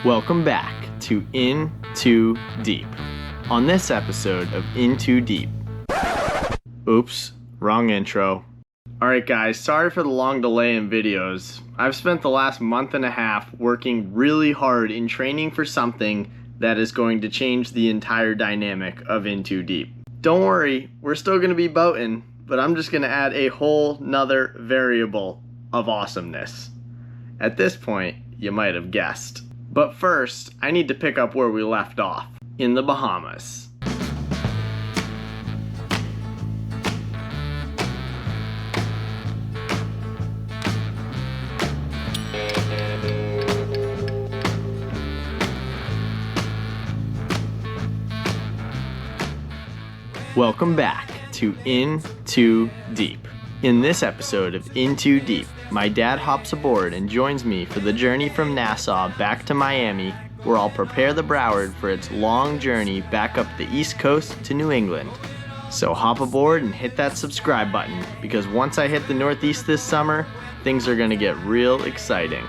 Welcome back to InTooDeep. On this episode of InTooDeep. Oops, wrong intro. Alright guys, sorry for the long delay in videos. I've spent the last month and a half working really hard in training for something that is going to change the entire dynamic of InTooDeep. Don't worry, we're still going to be boating, but I'm just going to add a whole nother variable of awesomeness. At this point, you might have guessed. But first, I need to pick up where we left off, in the Bahamas. Welcome back to InTooDeep. In this episode of InTooDeep, my dad hops aboard and joins me for the journey from Nassau back to Miami, where I'll prepare the Broward for its long journey back up the East Coast to New England. So hop aboard and hit that subscribe button, because once I hit the Northeast this summer, things are gonna get real exciting.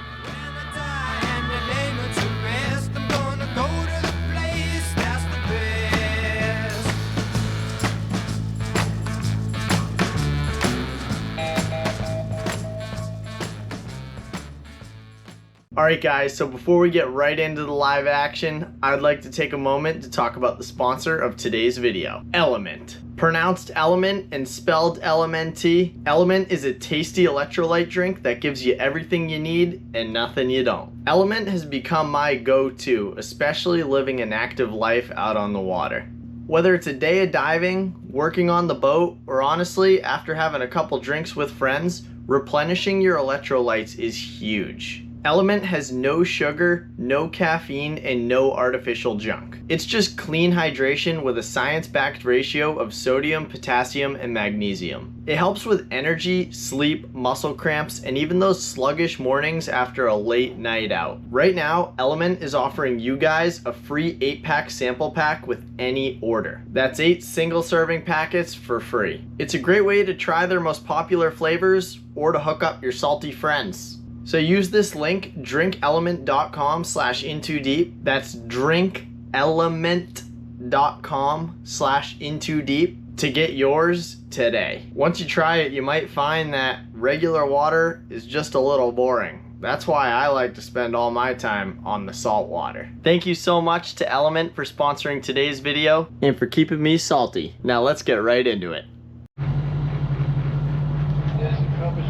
Alright guys, so before we get right into the live action, I'd like to take a moment to talk about the sponsor of today's video, LMNT. Pronounced element and spelled LMNT, LMNT is a tasty electrolyte drink that gives you everything you need and nothing you don't. LMNT has become my go-to, especially living an active life out on the water. Whether it's a day of diving, working on the boat, or honestly, after having a couple drinks with friends, replenishing your electrolytes is huge. LMNT has no sugar, no caffeine, and no artificial junk. It's just clean hydration with a science-backed ratio of sodium, potassium, and magnesium. It helps with energy, sleep, muscle cramps, and even those sluggish mornings after a late night out. Right now, LMNT is offering you guys a free 8-pack sample pack with any order. That's 8 single-serving packets for free. It's a great way to try their most popular flavors or to hook up your salty friends. So use this link, drinkelement.com/InTooDeep. That's drinkelement.com/InTooDeep to get yours today. Once you try it, you might find that regular water is just a little boring. That's why I like to spend all my time on the salt water. Thank you so much to LMNT for sponsoring today's video and for keeping me salty. Now let's get right into it.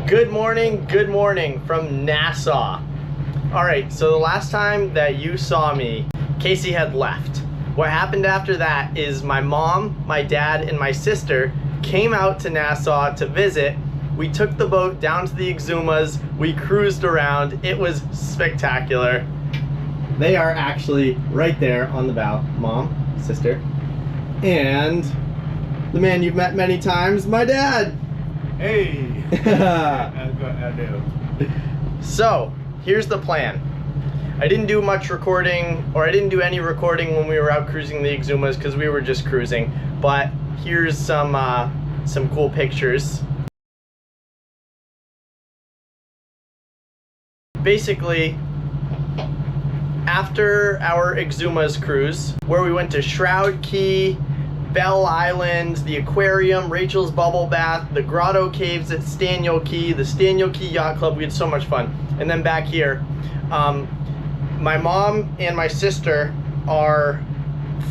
Good morning from Nassau. Alright, so the last time that you saw me, Casey had left. What happened after that is my mom, my dad, and my sister came out to Nassau to visit. We took the boat down to the Exumas, we cruised around, it was spectacular. They are actually right there on the bow, mom, sister, and the man you've met many times, my dad. Hey! I do. So, here's the plan. I didn't do much recording, or I didn't do any recording when we were out cruising the Exumas because we were just cruising, but here's some cool pictures. Basically, after our Exumas cruise, where we went to Shroud Key, Bell Island, the aquarium, Rachel's bubble bath, the grotto caves at Staniel Key, the Staniel Key Yacht Club. We had so much fun. And then back here, my mom and my sister are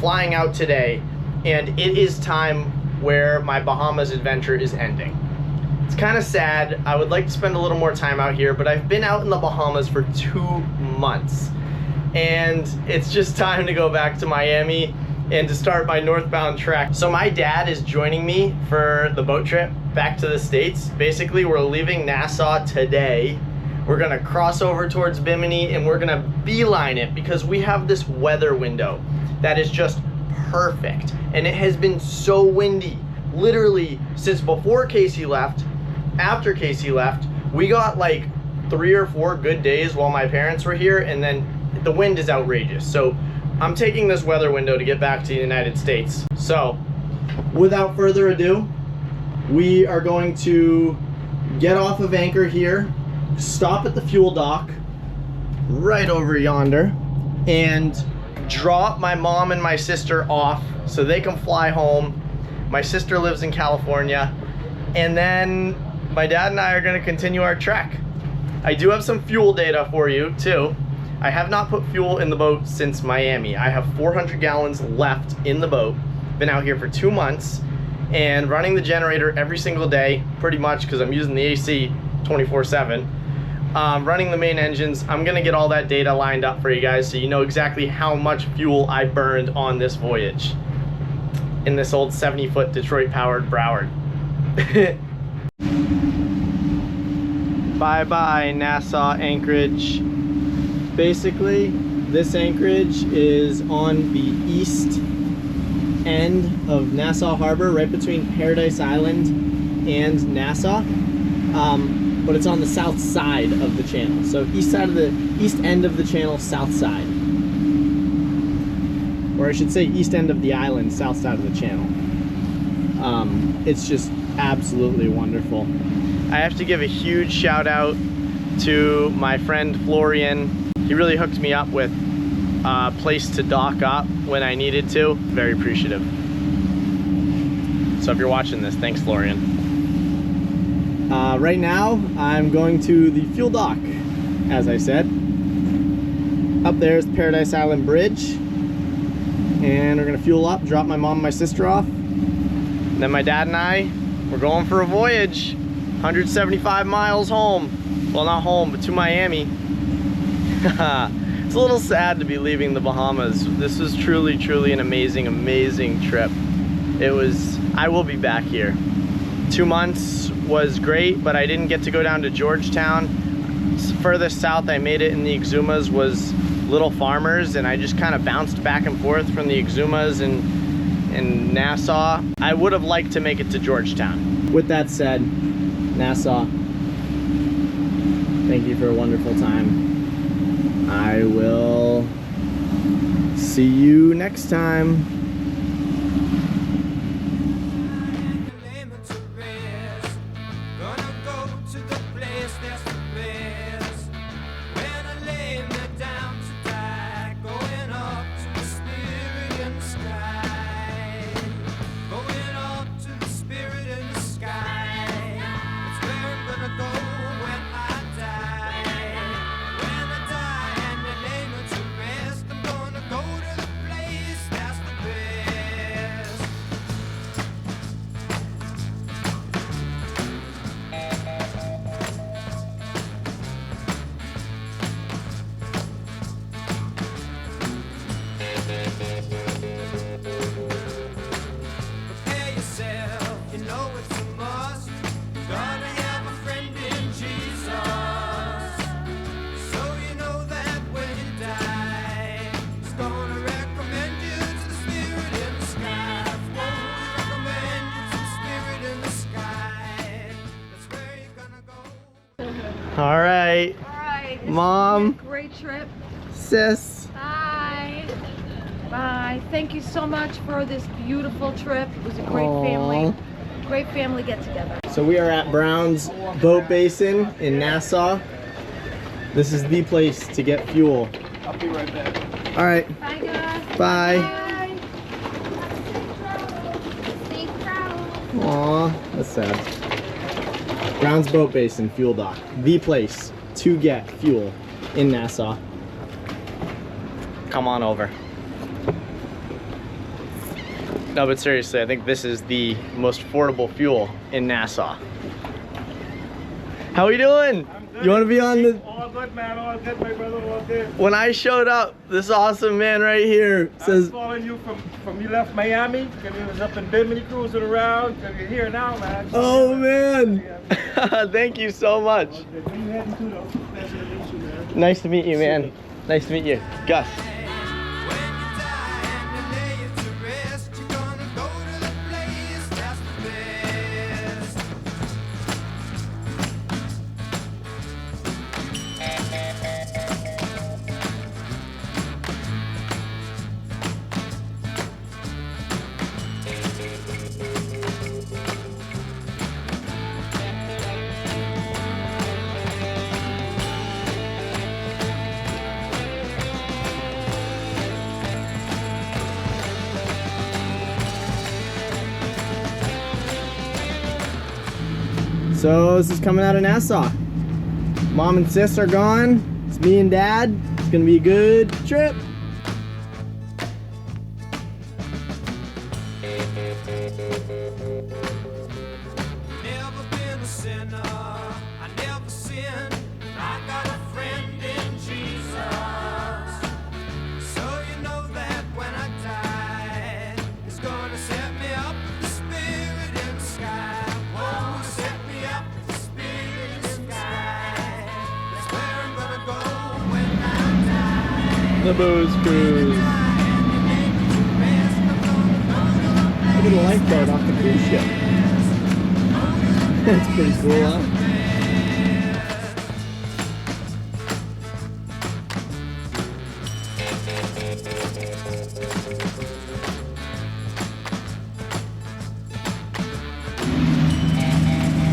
flying out today, and it is time where my Bahamas adventure is ending. It's kind of sad. I would like to spend a little more time out here, but I've been out in the Bahamas for 2 months, and it's just time to go back to Miami and to start my northbound trek. So my dad is joining me for the boat trip back to the States. Basically, we're leaving Nassau today. We're gonna cross over towards Bimini and we're gonna beeline it because we have this weather window that is just perfect. And it has been so windy, literally since before Casey left, after Casey left, we got like 3 or 4 good days while my parents were here, and then the wind is outrageous. So I'm taking this weather window to get back to the United States. So, without further ado, we are going to get off of anchor here, stop at the fuel dock, right over yonder, and drop my mom and my sister off so they can fly home. My sister lives in California, and then my dad and I are going to continue our trek. I do have some fuel data for you too. I have not put fuel in the boat since Miami. I have 400 gallons left in the boat. Been out here for 2 months and running the generator every single day, pretty much, because I'm using the AC 24/7. Running the main engines. I'm gonna get all that data lined up for you guys so you know exactly how much fuel I burned on this voyage in this old 70-foot Detroit powered Broward. Bye bye Nassau Anchorage. Basically, this anchorage is on the east end of Nassau Harbor, right between Paradise Island and Nassau. But it's on the south side of the channel. So east end of the channel, south side. Or I should say east end of the island, south side of the channel. It's just absolutely wonderful. I have to give a huge shout out to my friend Florian. He really hooked me up with a place to dock up when I needed to. Very appreciative. So if you're watching this, thanks Florian. Right now, I'm going to the fuel dock, as I said. Up there's the Paradise Island Bridge. And we're gonna fuel up, drop my mom and my sister off. And then my dad and I, we're going for a voyage. 175 miles home. Well, not home, but to Miami. It's a little sad to be leaving the Bahamas. This was truly, truly an amazing, amazing trip. I will be back here. 2 months was great, but I didn't get to go down to Georgetown. Furthest south I made it in the Exumas was Little Farmers, and I just kind of bounced back and forth from the Exumas and Nassau. I would have liked to make it to Georgetown. With that said, Nassau, thank you for a wonderful time. I will see you next time. All right. Mom. Great trip. Sis. Bye. Bye. Thank you so much for this beautiful trip. It was a great family get together. So we are at Brown's Boat Basin in Nassau. This is the place to get fuel. I'll be right back. All right. Bye guys. Bye. Bye. Safe travels. Aw, that's sad. Brown's Boat Basin fuel dock, the place to get fuel in Nassau. Come on over. No, but seriously, I think this is the most affordable fuel in Nassau. How are you doing? You want to be on the... All good, man. All good, my brother. All good. When I showed up, this awesome man right here I says... was following you from you left Miami, because you was up in Bimini cruising around, and you're here now, man. Oh, man. Thank you so much. Where you heading to, though? Pleasure to meet you, man. Nice to meet you, man. Nice to meet you. Gus. So this is coming out of Nassau. Mom and sis are gone. It's me and Dad. It's gonna be a good trip. Never been a sinner, I never sinned. I got a friend in Jesus. So you know that when I die, He's gonna set me up, the Spirit in the sky. Oh, set me up, the Spirit in the sky. That's where I'm gonna go when I die. The booze cruise. Look at the lifeboat off the cruise ship. That's pretty cool, huh?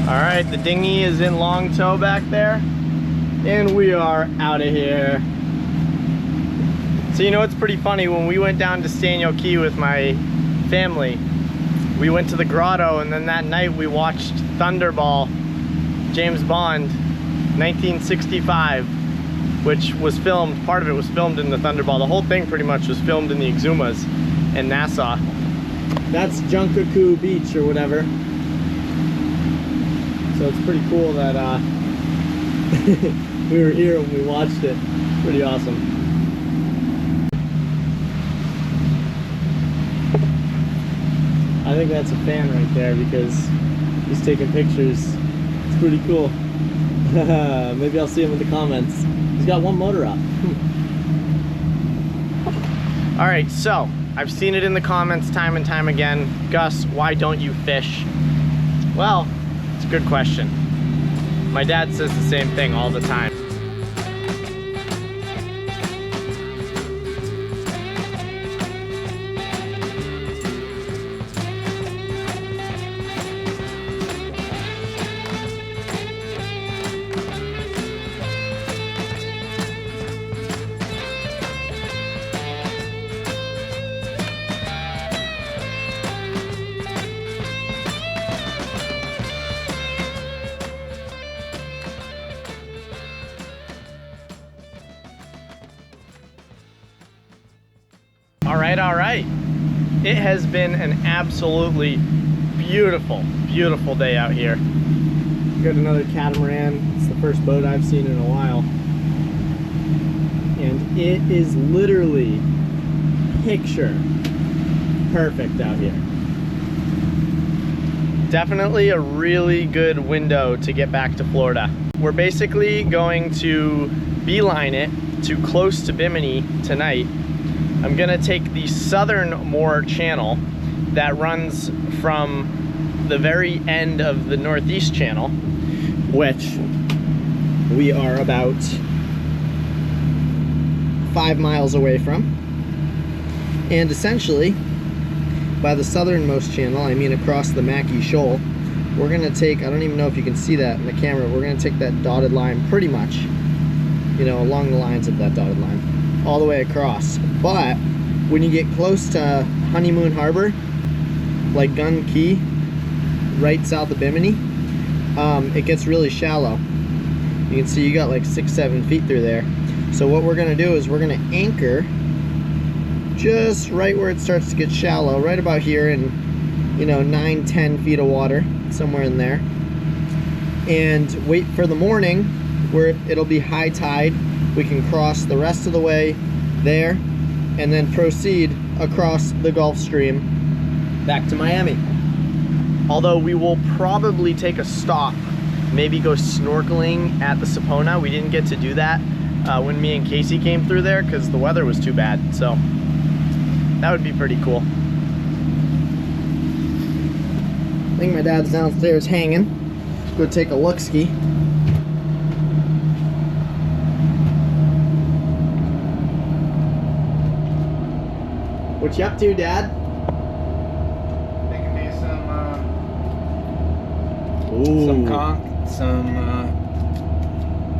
All right, the dinghy is in long tow back there, and we are out of here. So you know what's pretty funny, when we went down to Staniel Key with my family, we went to the grotto, and then that night we watched Thunderball, James Bond, 1965, which was filmed, part of it was filmed in the Thunderball. The whole thing pretty much was filmed in the Exumas in Nassau. That's Junkaku Beach or whatever. So it's pretty cool that we were here when we watched it. Pretty awesome. I think that's a fan right there because he's taking pictures. It's pretty cool. Maybe I'll see him in the comments. He's got one motor up. All right, so I've seen it in the comments time and time again. Gus, why don't you fish? Well, it's a good question. My dad says the same thing all the time. All right. It has been an absolutely beautiful, beautiful day out here. Got another catamaran. It's the first boat I've seen in a while. And it is literally picture perfect out here. Definitely a really good window to get back to Florida. We're basically going to beeline it to close to Bimini tonight. I'm gonna take the southern Moor channel that runs from the very end of the northeast channel, which we are about 5 miles away from. And essentially, by the southernmost channel, I mean across the Mackey Shoal, we're gonna take, I don't even know if you can see that in the camera, we're gonna take that dotted line pretty much, you know, along the lines of that dotted line, all the way across. But when you get close to Honeymoon Harbor, like Gun Cay, right south of Bimini, it gets really shallow. You can see you got like 6-7 feet through there. So what we're gonna do is we're gonna anchor just right where it starts to get shallow, right about here in, you know, 9-10 feet of water, somewhere in there, and wait for the morning where it'll be high tide. We can cross the rest of the way there and then proceed across the Gulf Stream back to Miami. Although we will probably take a stop, maybe go snorkeling at the Sapona. We didn't get to do that when me and Casey came through there because the weather was too bad. So that would be pretty cool. I think my dad's downstairs hanging. Let's go take a look-ski. What you up to, Dad? Making me Ooh. some conch, some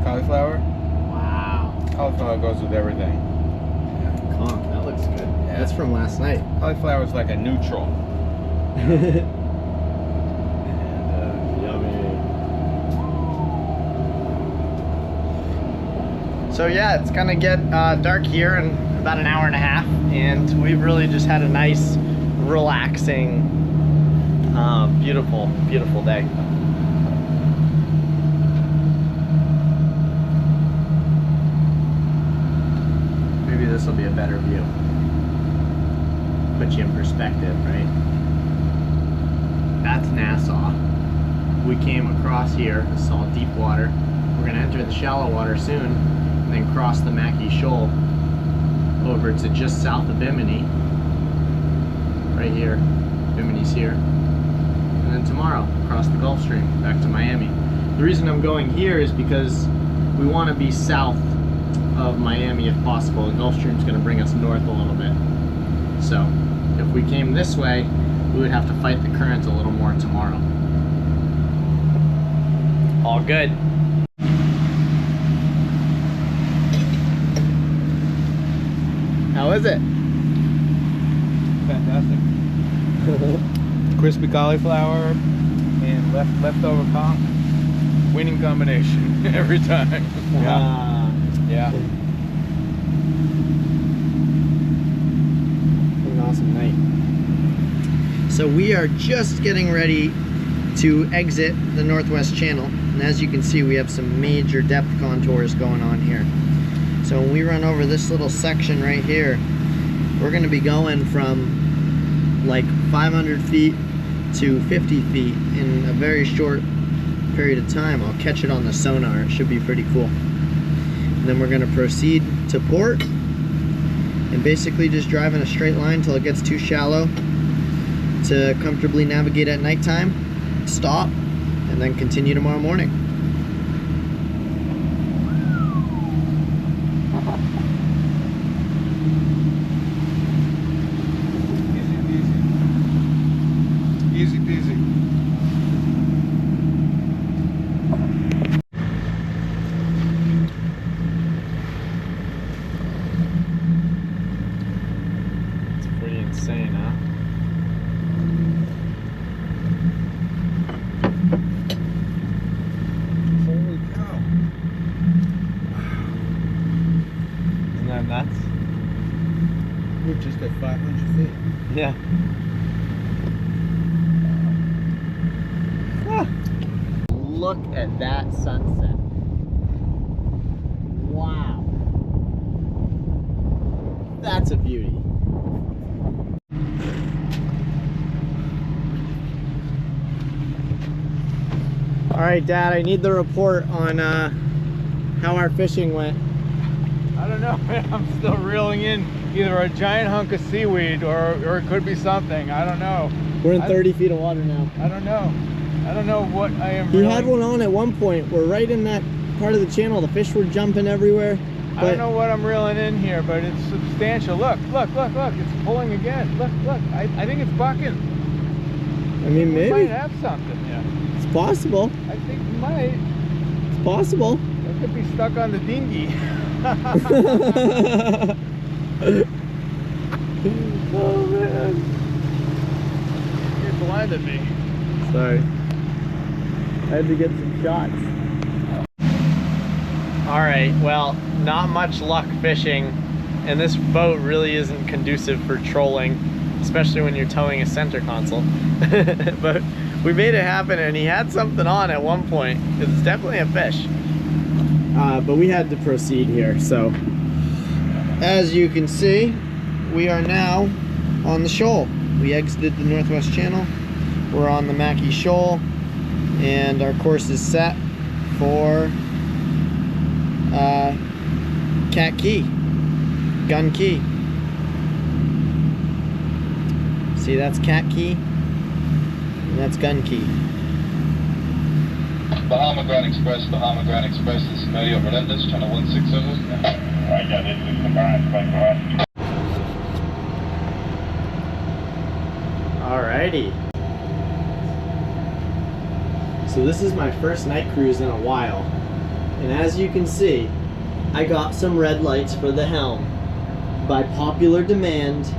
cauliflower. Wow. Cauliflower goes with everything. Conch, that looks good. Yeah. That's from last night. Cauliflower is like a neutral. Yummy. So yeah, it's gonna get dark here in about an hour and a half, and we've really just had a nice, relaxing, beautiful, beautiful day. Maybe this will be a better view. Put you in perspective, right? That's Nassau. We came across here. This is all deep water. We're gonna enter the shallow water soon, and then cross the Mackay Shoal over to just south of Bimini. Right here. Bimini's here. And then tomorrow, across the Gulf Stream, back to Miami. The reason I'm going here is because we want to be south of Miami if possible. The Gulf Stream's going to bring us north a little bit. So, if we came this way, we would have to fight the current a little more tomorrow. All good. How is it? Fantastic. Crispy cauliflower and leftover conch. Winning combination every time. Yeah. An awesome night. So we are just getting ready to exit the Northwest Channel, and as you can see, we have some major depth contours going on here. So when we run over this little section right here, we're going to be going from like 500 feet to 50 feet in a very short period of time. I'll catch it on the sonar. It should be pretty cool. And then we're going to proceed to port and basically just drive in a straight line till it gets too shallow to comfortably navigate at nighttime, stop, and then continue tomorrow morning. Easy peasy. It's pretty insane, huh? Holy cow. Isn't that nuts? We're just at 500 feet. Yeah. Look at that sunset. Wow. That's a beauty. All right, Dad, I need the report on how our fishing went. I don't know, man. I'm still reeling in either a giant hunk of seaweed or it could be something. I don't know. We're in 30 feet of water now. I don't know. I don't know what I am. He had one on at one point. We're right in that part of the channel. The fish were jumping everywhere. I don't know what I'm reeling in here, but it's substantial. Look, look, look, look. It's pulling again. Look, look. I think it's bucking. I mean, We might maybe. have something, yeah. It's possible. I think we might. It's possible. It could be stuck on the dinghy. Oh, man. It blinded me. Sorry. I had to get some shots. Alright, well, not much luck fishing, and this boat really isn't conducive for trolling, especially when you're towing a center console. But we made it happen, and he had something on at one point. It's definitely a fish. But we had to proceed here, so as you can see, we are now on the shoal. We exited the Northwest Channel. We're on the Mackay Shoal, and our course is set for Cat Cay, Gun Cay. See, that's Cat Cay, and that's Gun Cay. Bahama Grand Express, this is Mario Relentless, channel 160. Right, yeah, this is the Grand Express. Alrighty. So this is my first night cruise in a while, and as you can see, I got some red lights for the helm. By popular demand,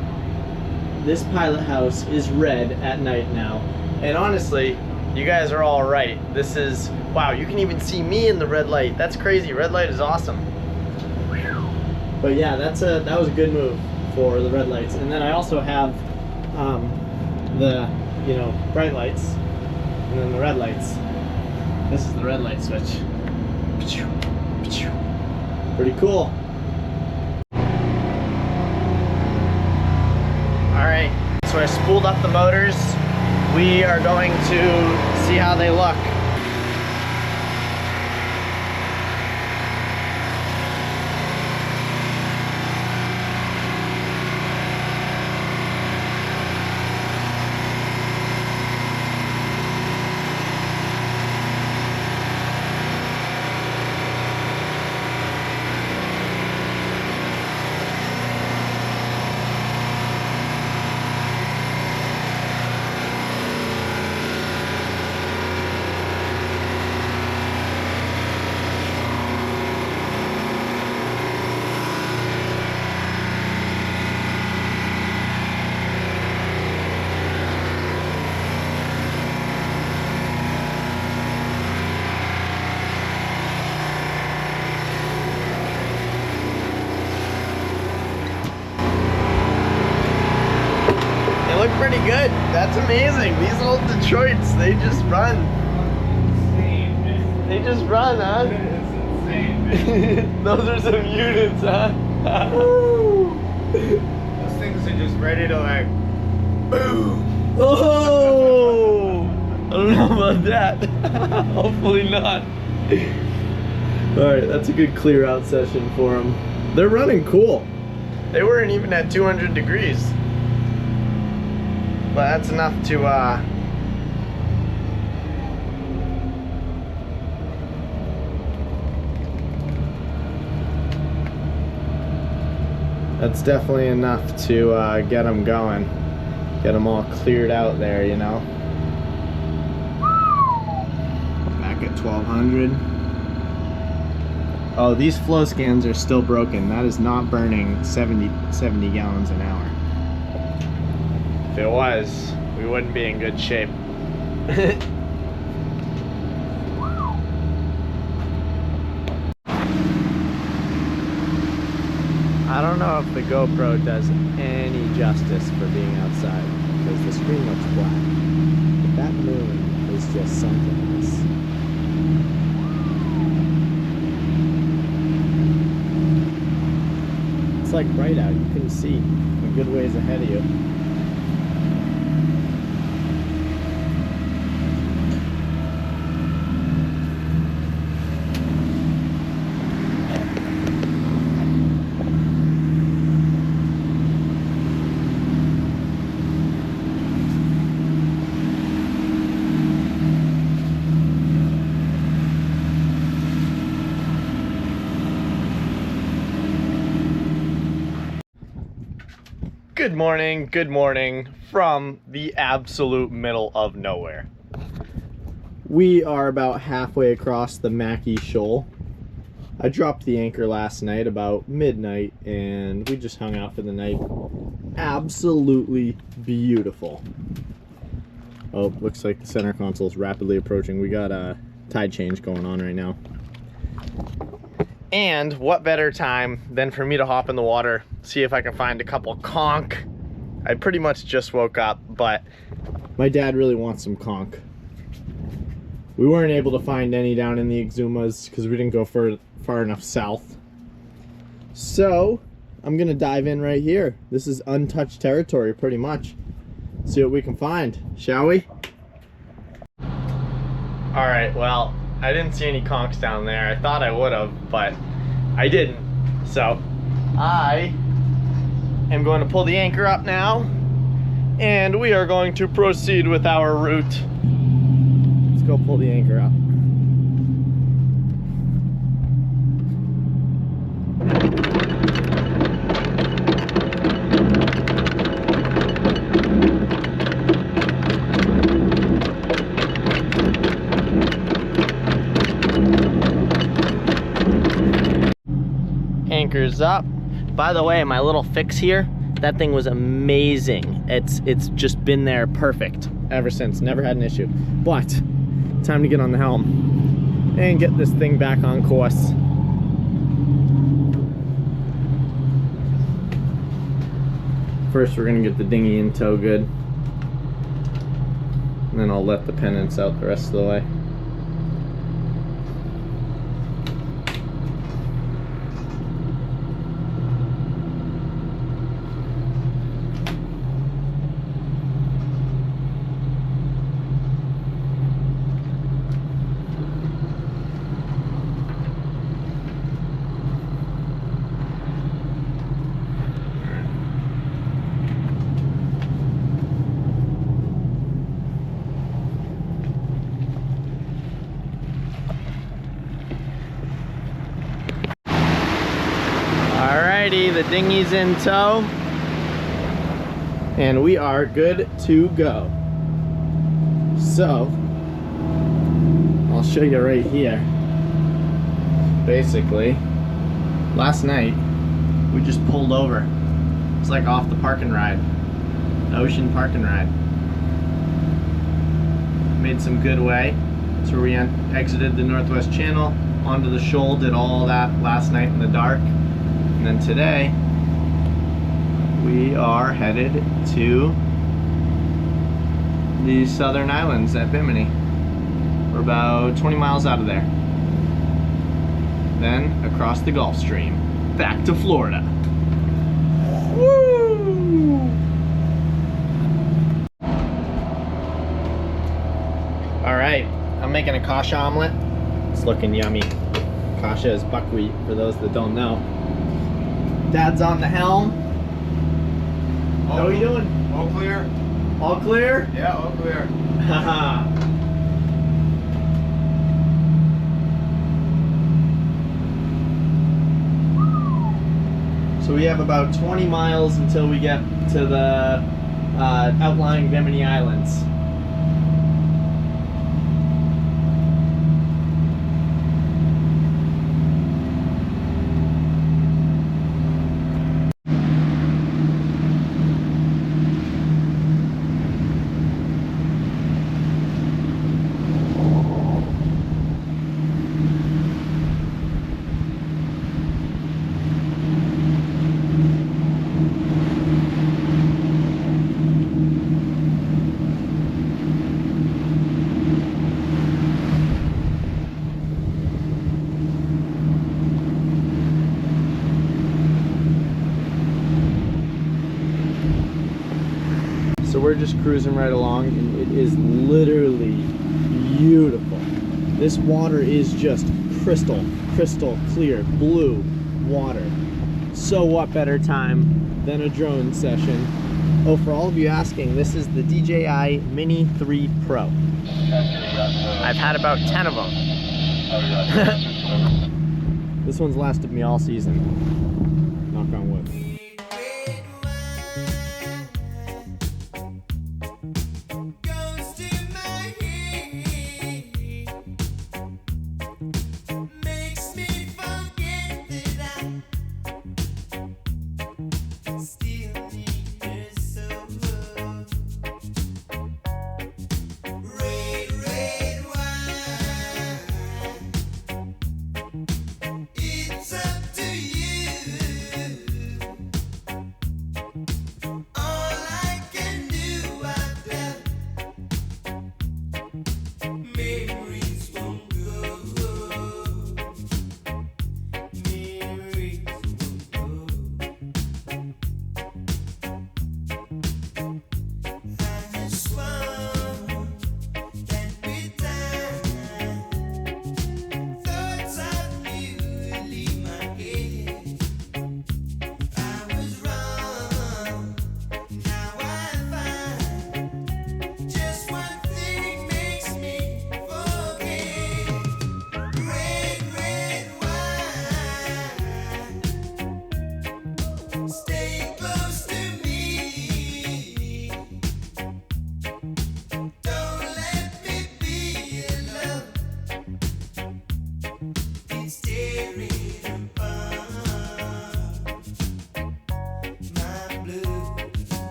this pilot house is red at night now. And honestly, you guys are all right. This is, wow, you can even see me in the red light. That's crazy. Red light is awesome. But yeah, that was a good move for the red lights. And then I also have the, you know, bright lights and then the red lights. This is the red light switch. Pretty cool. Alright, so I spooled up the motors. We are going to see how they look. Look pretty good. That's amazing. These old Detroits, they just run. Insane, man. They just run, huh? It's insane, man. Those are some units, huh? Those things are just ready to like, boom. Oh! I don't know about that. Hopefully not. Alright, that's a good clear out session for them. They're running cool. They weren't even at 200 degrees. But that's enough to that's definitely enough to get them going. Get them all cleared out there, you know. Back at 1200. Oh, these flow scans are still broken. That is not burning 70 gallons an hour. If it was, we wouldn't be in good shape. I don't know if the GoPro does any justice for being outside because the screen looks black. But that moon is just something else. It's like bright out. You can see a good ways ahead of you. Good morning from the absolute middle of nowhere. We are about halfway across the Mackey Shoal. I dropped the anchor last night about midnight and we just hung out for the night. Absolutely beautiful. Oh, looks like the center console is rapidly approaching. We got a tide change going on right now. And what better time than for me to hop in the water, see if I can find a couple conch. I pretty much just woke up, but my dad really wants some conch. We weren't able to find any down in the Exumas because we didn't go far enough south. So I'm gonna dive in right here. This is untouched territory pretty much. See what we can find, shall we? All right, well, I didn't see any conchs down there. I thought I would have, but I didn't. So I am going to pull the anchor up now, and we are going to proceed with our route. Let's go pull the anchor up. Anchor's up. By the way, my little fix here, that thing was amazing. It's just been there perfect ever since. Never had an issue. But time to get on the helm and get this thing back on course. First, we're gonna get the dinghy in tow good, and then I'll let the pennants out the rest of the way. Alrighty, the dinghy's in tow, and we are good to go. So, I'll show you right here. Basically, last night we just pulled over. It's like off the park and ride, the ocean park and ride. Made some good way. That's where we exited the Northwest Channel onto the shoal. Did all that last night in the dark. And then today, we are headed to the southern islands at Bimini. We're about 20 miles out of there. Then across the Gulf Stream, back to Florida. Woo! All right, I'm making a kasha omelet. It's looking yummy. Kasha is buckwheat, for those that don't know. Dad's on the helm. How are you doing? All clear? All clear? Yeah, all clear. Haha. So we have about 20 miles until we get to the outlying Bimini Islands. So we're just cruising right along, and it is literally beautiful. This water is just crystal clear, blue water. So what better time than a drone session? Oh, for all of you asking, this is the DJI Mini 3 Pro. I've had about 10 of them. This one's lasted me all season. Knock on wood.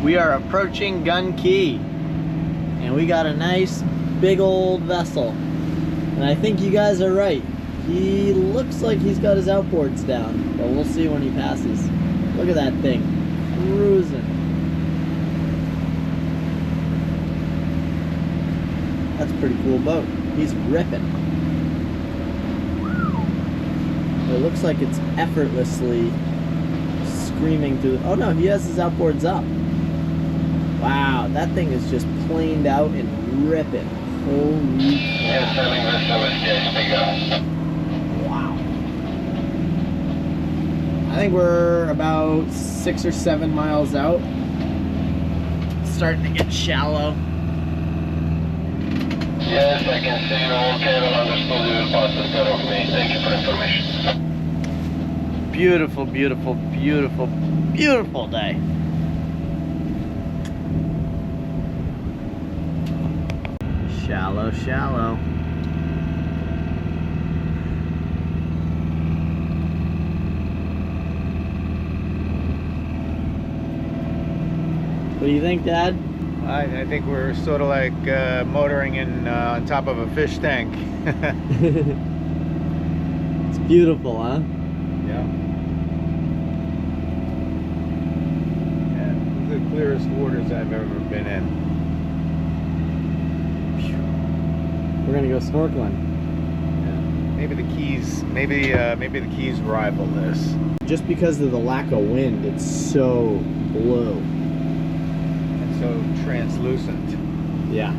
We are approaching Gun Cay, and we got a nice big old vessel. And I think you guys are right. He looks like he's got his outboards down, but we'll see when he passes. Look at that thing, cruising. That's a pretty cool boat. He's ripping. It looks like it's effortlessly screaming through the... Oh no, he has his outboards up. Wow, that thing is just planed out and ripping. Holy crap. Wow. I think we're about 6 or 7 miles out. It's starting to get shallow. Yes, I can see you all okay. Well understood. You will pass this of me. Thank you for information. Beautiful, beautiful, beautiful, beautiful day. Shallow, shallow. What do you think, Dad? I think we're sort of like motoring in on top of a fish tank. It's beautiful, huh? Yeah. Yeah, these are the clearest waters I've ever been in. We're gonna go snorkeling. Yeah. Maybe the Keys, maybe the Keys rival this. Just because of the lack of wind, it's so blue. And so translucent. Yeah.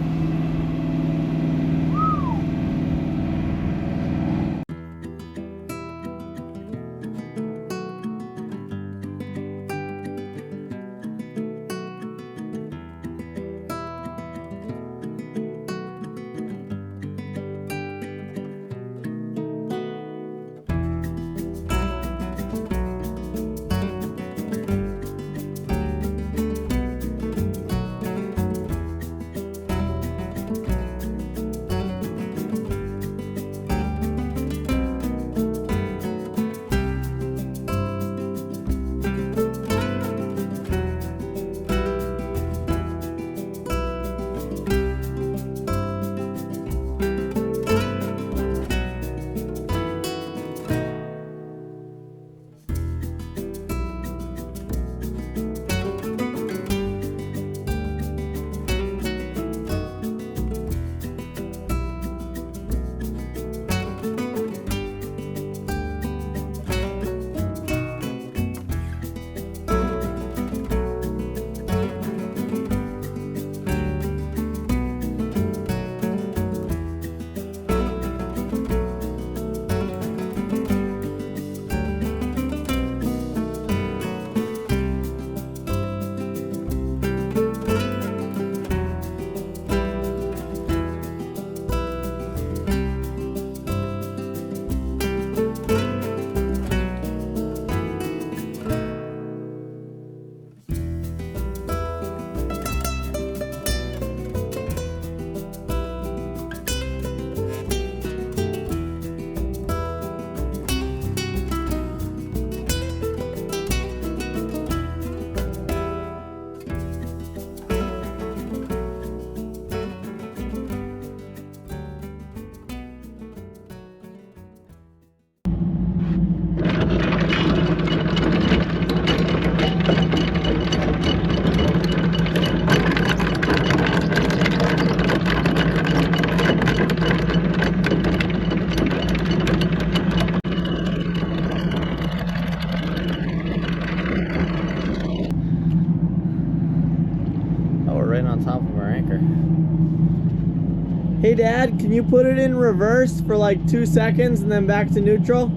Hey Dad, can you put it in reverse for like 2 seconds and then back to neutral?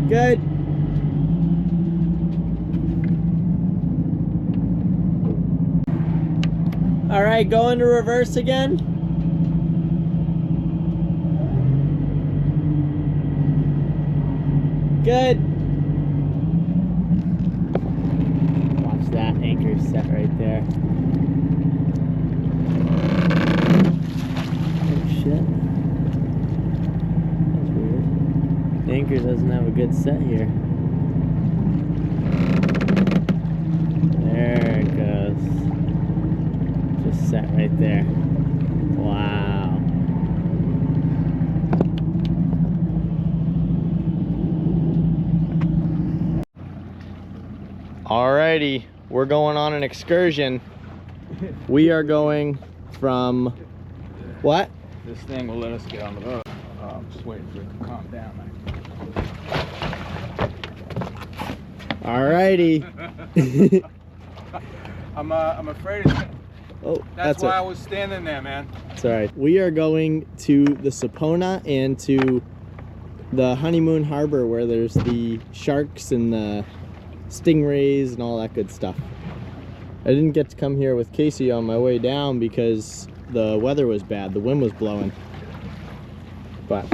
Good. All right, go into reverse again. Good. Watch that anchor set right there. Shit. That's weird. The anchor doesn't have a good set here. there. Wow. Alrighty, we're going on an excursion. We are going from what? This thing will let us get on the boat. I'm just waiting for it to calm down. Alrighty. I'm afraid it's gonna... Oh, That's why I was standing there, man. It's alright. We are going to the Sapona and to the Honeymoon Harbor where there's the sharks and the stingrays and all that good stuff. I didn't get to come here with Casey on my way down because the weather was bad. The wind was blowing. But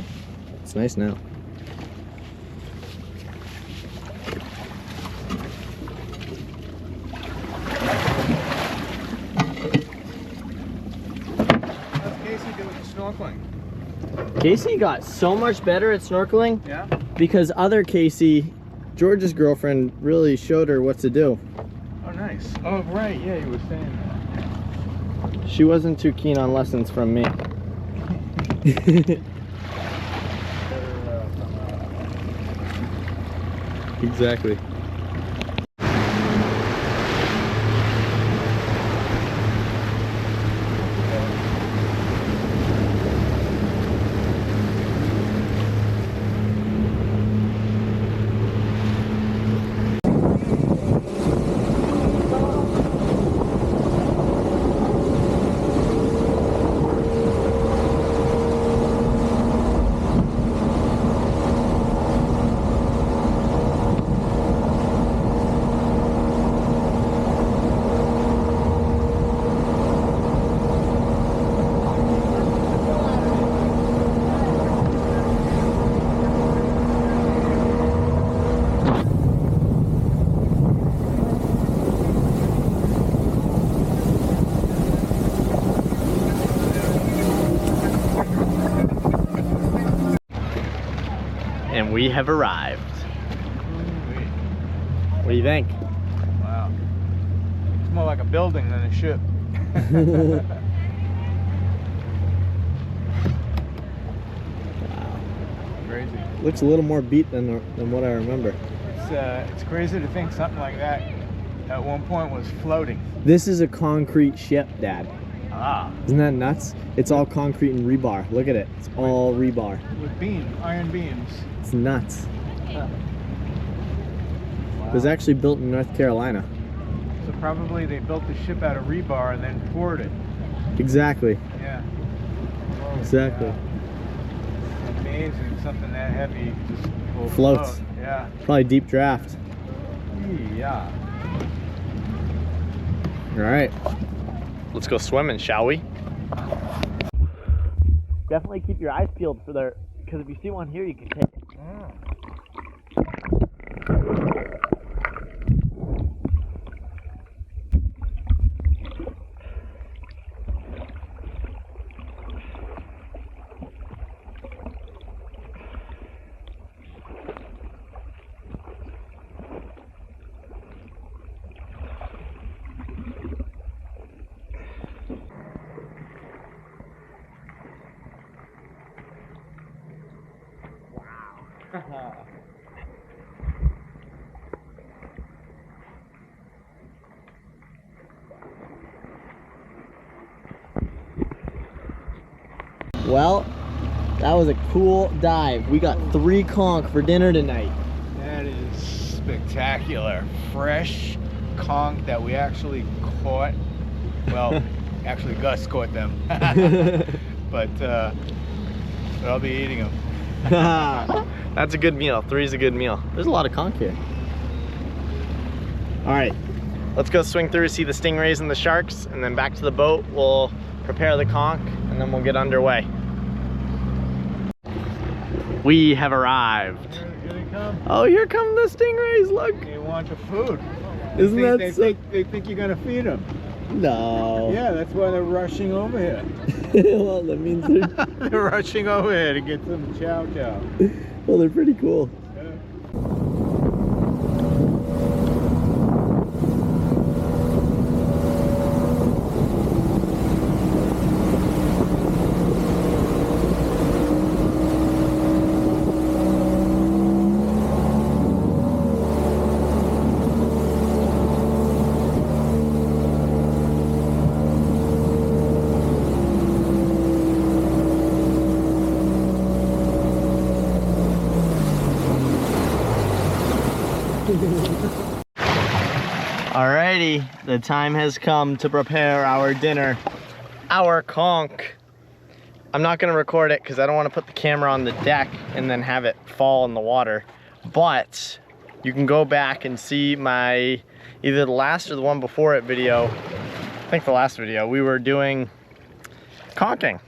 it's nice now. How's Casey doing the snorkeling? Casey got so much better at snorkeling. Yeah? Because other Casey, George's girlfriend, really showed her what to do. Oh, nice. Oh, right. Yeah, you were saying that. She wasn't too keen on lessons from me. Exactly. And we have arrived. What do you think? Wow. It's more like a building than a ship. Crazy. Looks a little more beat than what I remember. It's crazy to think something like that at one point was floating. This is a concrete ship, Dad. Ah. Isn't that nuts? It's all concrete and rebar. Look at it. It's all rebar. With iron beams. It's nuts. Wow. It was actually built in North Carolina. So probably they built the ship out of rebar and then poured it. Exactly. Yeah. Exactly. It's amazing something that heavy just will Floats. float. Yeah. Probably deep draft. Yeah. All right. Let's go swimming, shall we? Definitely keep your eyes peeled for there, because if you see one here, you can take it. Well, that was a cool dive. We got 3 conch for dinner tonight. That is spectacular. Fresh conch that we actually caught. Well, actually Gus caught them. but I'll be eating them. That's a good meal. 3's a good meal. There's a lot of conch here. All right, let's go swing through, see the stingrays and the sharks, and then back to the boat. We'll prepare the conch, and then we'll get underway. We have arrived. Here they come. Oh, here come the stingrays, look. They want the food. Isn't that so? They think you're gonna feed them. No. Yeah, that's why they're rushing over here. Well, that means they're... They're rushing over here to get some chow chow. Well, they're pretty cool. Alrighty, the time has come to prepare our dinner. Our conch. I'm not gonna record it because I don't want to put the camera on the deck and then have it fall in the water. But you can go back and see my, either the last or the one before it video. I think the last video, we were doing conching.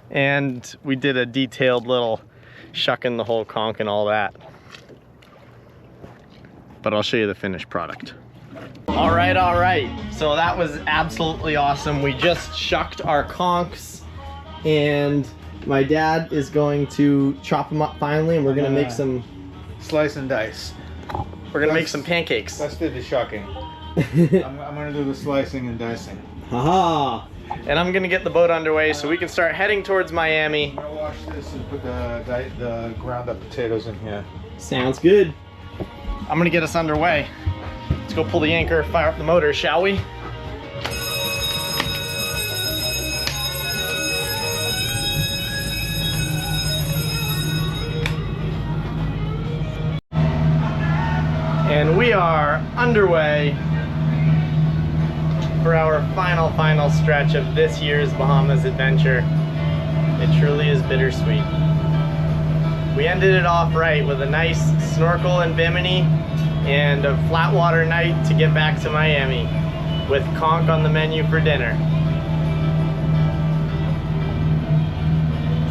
And we did a detailed little shucking the whole conch and all that. But I'll show you the finished product. All right. So that was absolutely awesome. We just shucked our conchs and my dad is going to chop them up finally and we're gonna make some... Slice and dice. We're gonna make some pancakes. Let's do the shucking. I'm gonna do the slicing and dicing. Haha! And I'm gonna get the boat underway so we can start heading towards Miami. I'm gonna wash this and put the ground up potatoes in here. Sounds good. I'm gonna get us underway. Let's go pull the anchor, fire up the motor, shall we? And we are underway for our final stretch of this year's Bahamas adventure. It truly is bittersweet. We ended it off right with a nice snorkel in Bimini and a flat water night to get back to Miami with conch on the menu for dinner.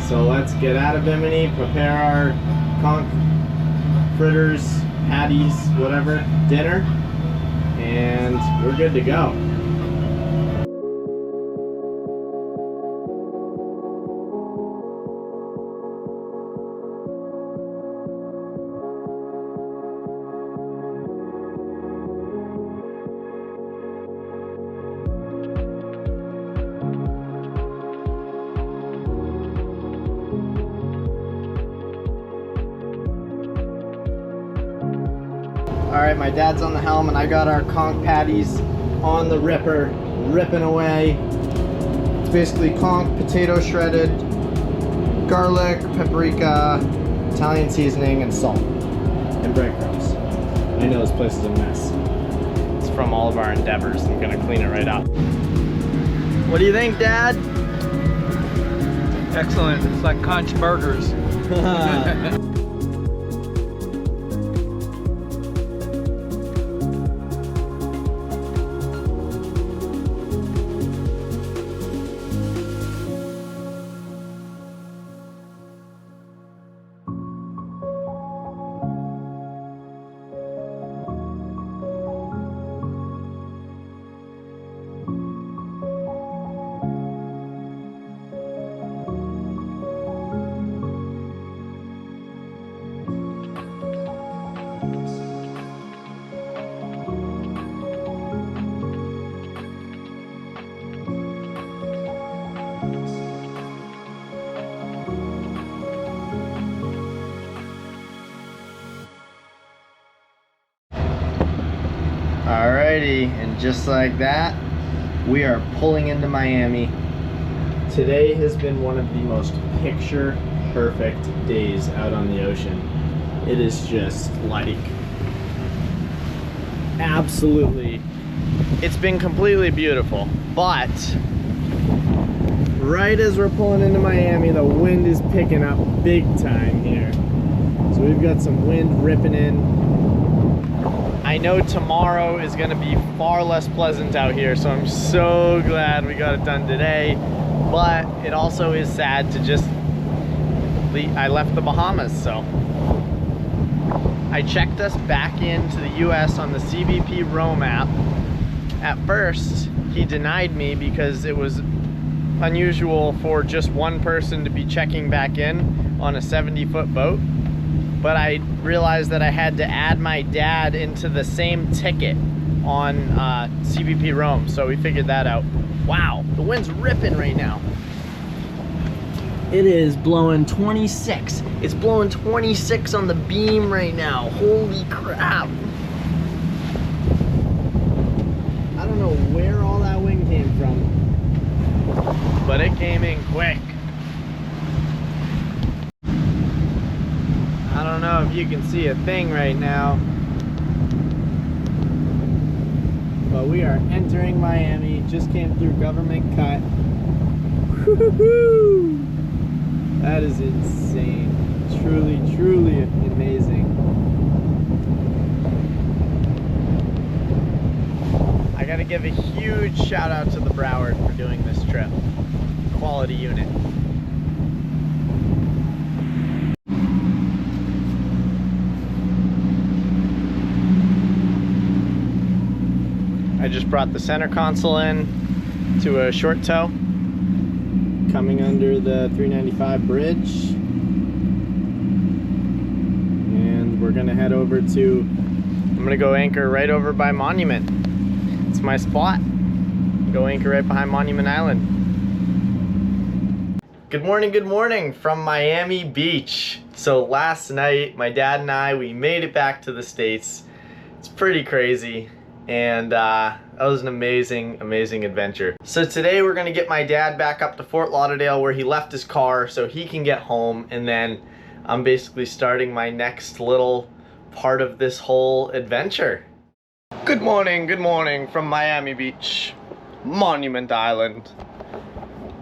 So let's get out of Bimini, prepare our conch fritters, patties, whatever, dinner, and we're good to go. Alright, my dad's on the helm and I got our conch patties on the ripper, ripping away. It's basically conch, potato shredded, garlic, paprika, Italian seasoning, and salt, and breadcrumbs. I know this place is a mess. It's from all of our endeavors. I'm gonna clean it right up. What do you think, Dad? Excellent. It's like conch burgers. Alrighty, and just like that, we are pulling into Miami. Today has been one of the most picture perfect days out on the ocean. It is just like absolutely, it's been completely beautiful, but right as we're pulling into Miami, the wind is picking up big time here. So we've got some wind ripping in. I know tomorrow is going to be far less pleasant out here, so I'm so glad we got it done today. But it also is sad to just I left the Bahamas, so I checked us back into the US on the CBP Rome app. At first, he denied me because it was unusual for just one person to be checking back in on a 70-foot boat. But I realized that I had to add my dad into the same ticket on CBP Rome, so we figured that out. Wow, the wind's ripping right now. It is blowing 26. It's blowing 26 on the beam right now. Holy crap. I don't know where all that wind came from, but it came in quick. I don't know if you can see a thing right now, but we are entering Miami. Just came through government cut. Woo-hoo-hoo! That is insane. Truly, truly amazing. I gotta give a huge shout out to the Broward for doing this trip. Quality unit. I just brought the center console in to a short tow, coming under the 395 bridge, and we're gonna head over to, I'm gonna go anchor right over by Monument. It's my spot. Go anchor right behind Monument Island. Good morning from Miami Beach. So last night, my dad and I, we made it back to the States. It's pretty crazy. And that was an amazing adventure. So today we're gonna get my dad back up to Fort Lauderdale where he left his car so he can get home, and then I'm basically starting my next little part of this whole adventure. Good morning from Miami Beach, Monument Island.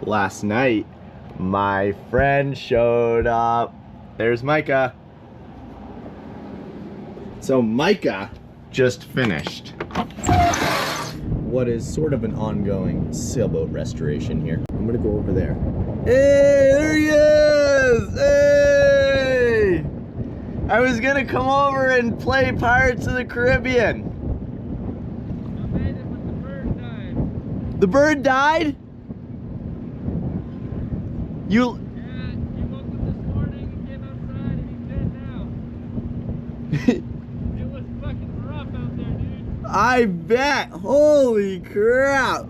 Last night, my friend showed up. There's Micah. So Micah just finished what is sort of an ongoing sailboat restoration here. I'm gonna go over there. Hey, there he is! Hey! I was gonna come over and play Pirates of the Caribbean. I made it, but the bird died. The bird died? You... Yeah, he woke up this morning and came outside and he's dead now. It was fucking rough out there, dude. I bet. Holy crap.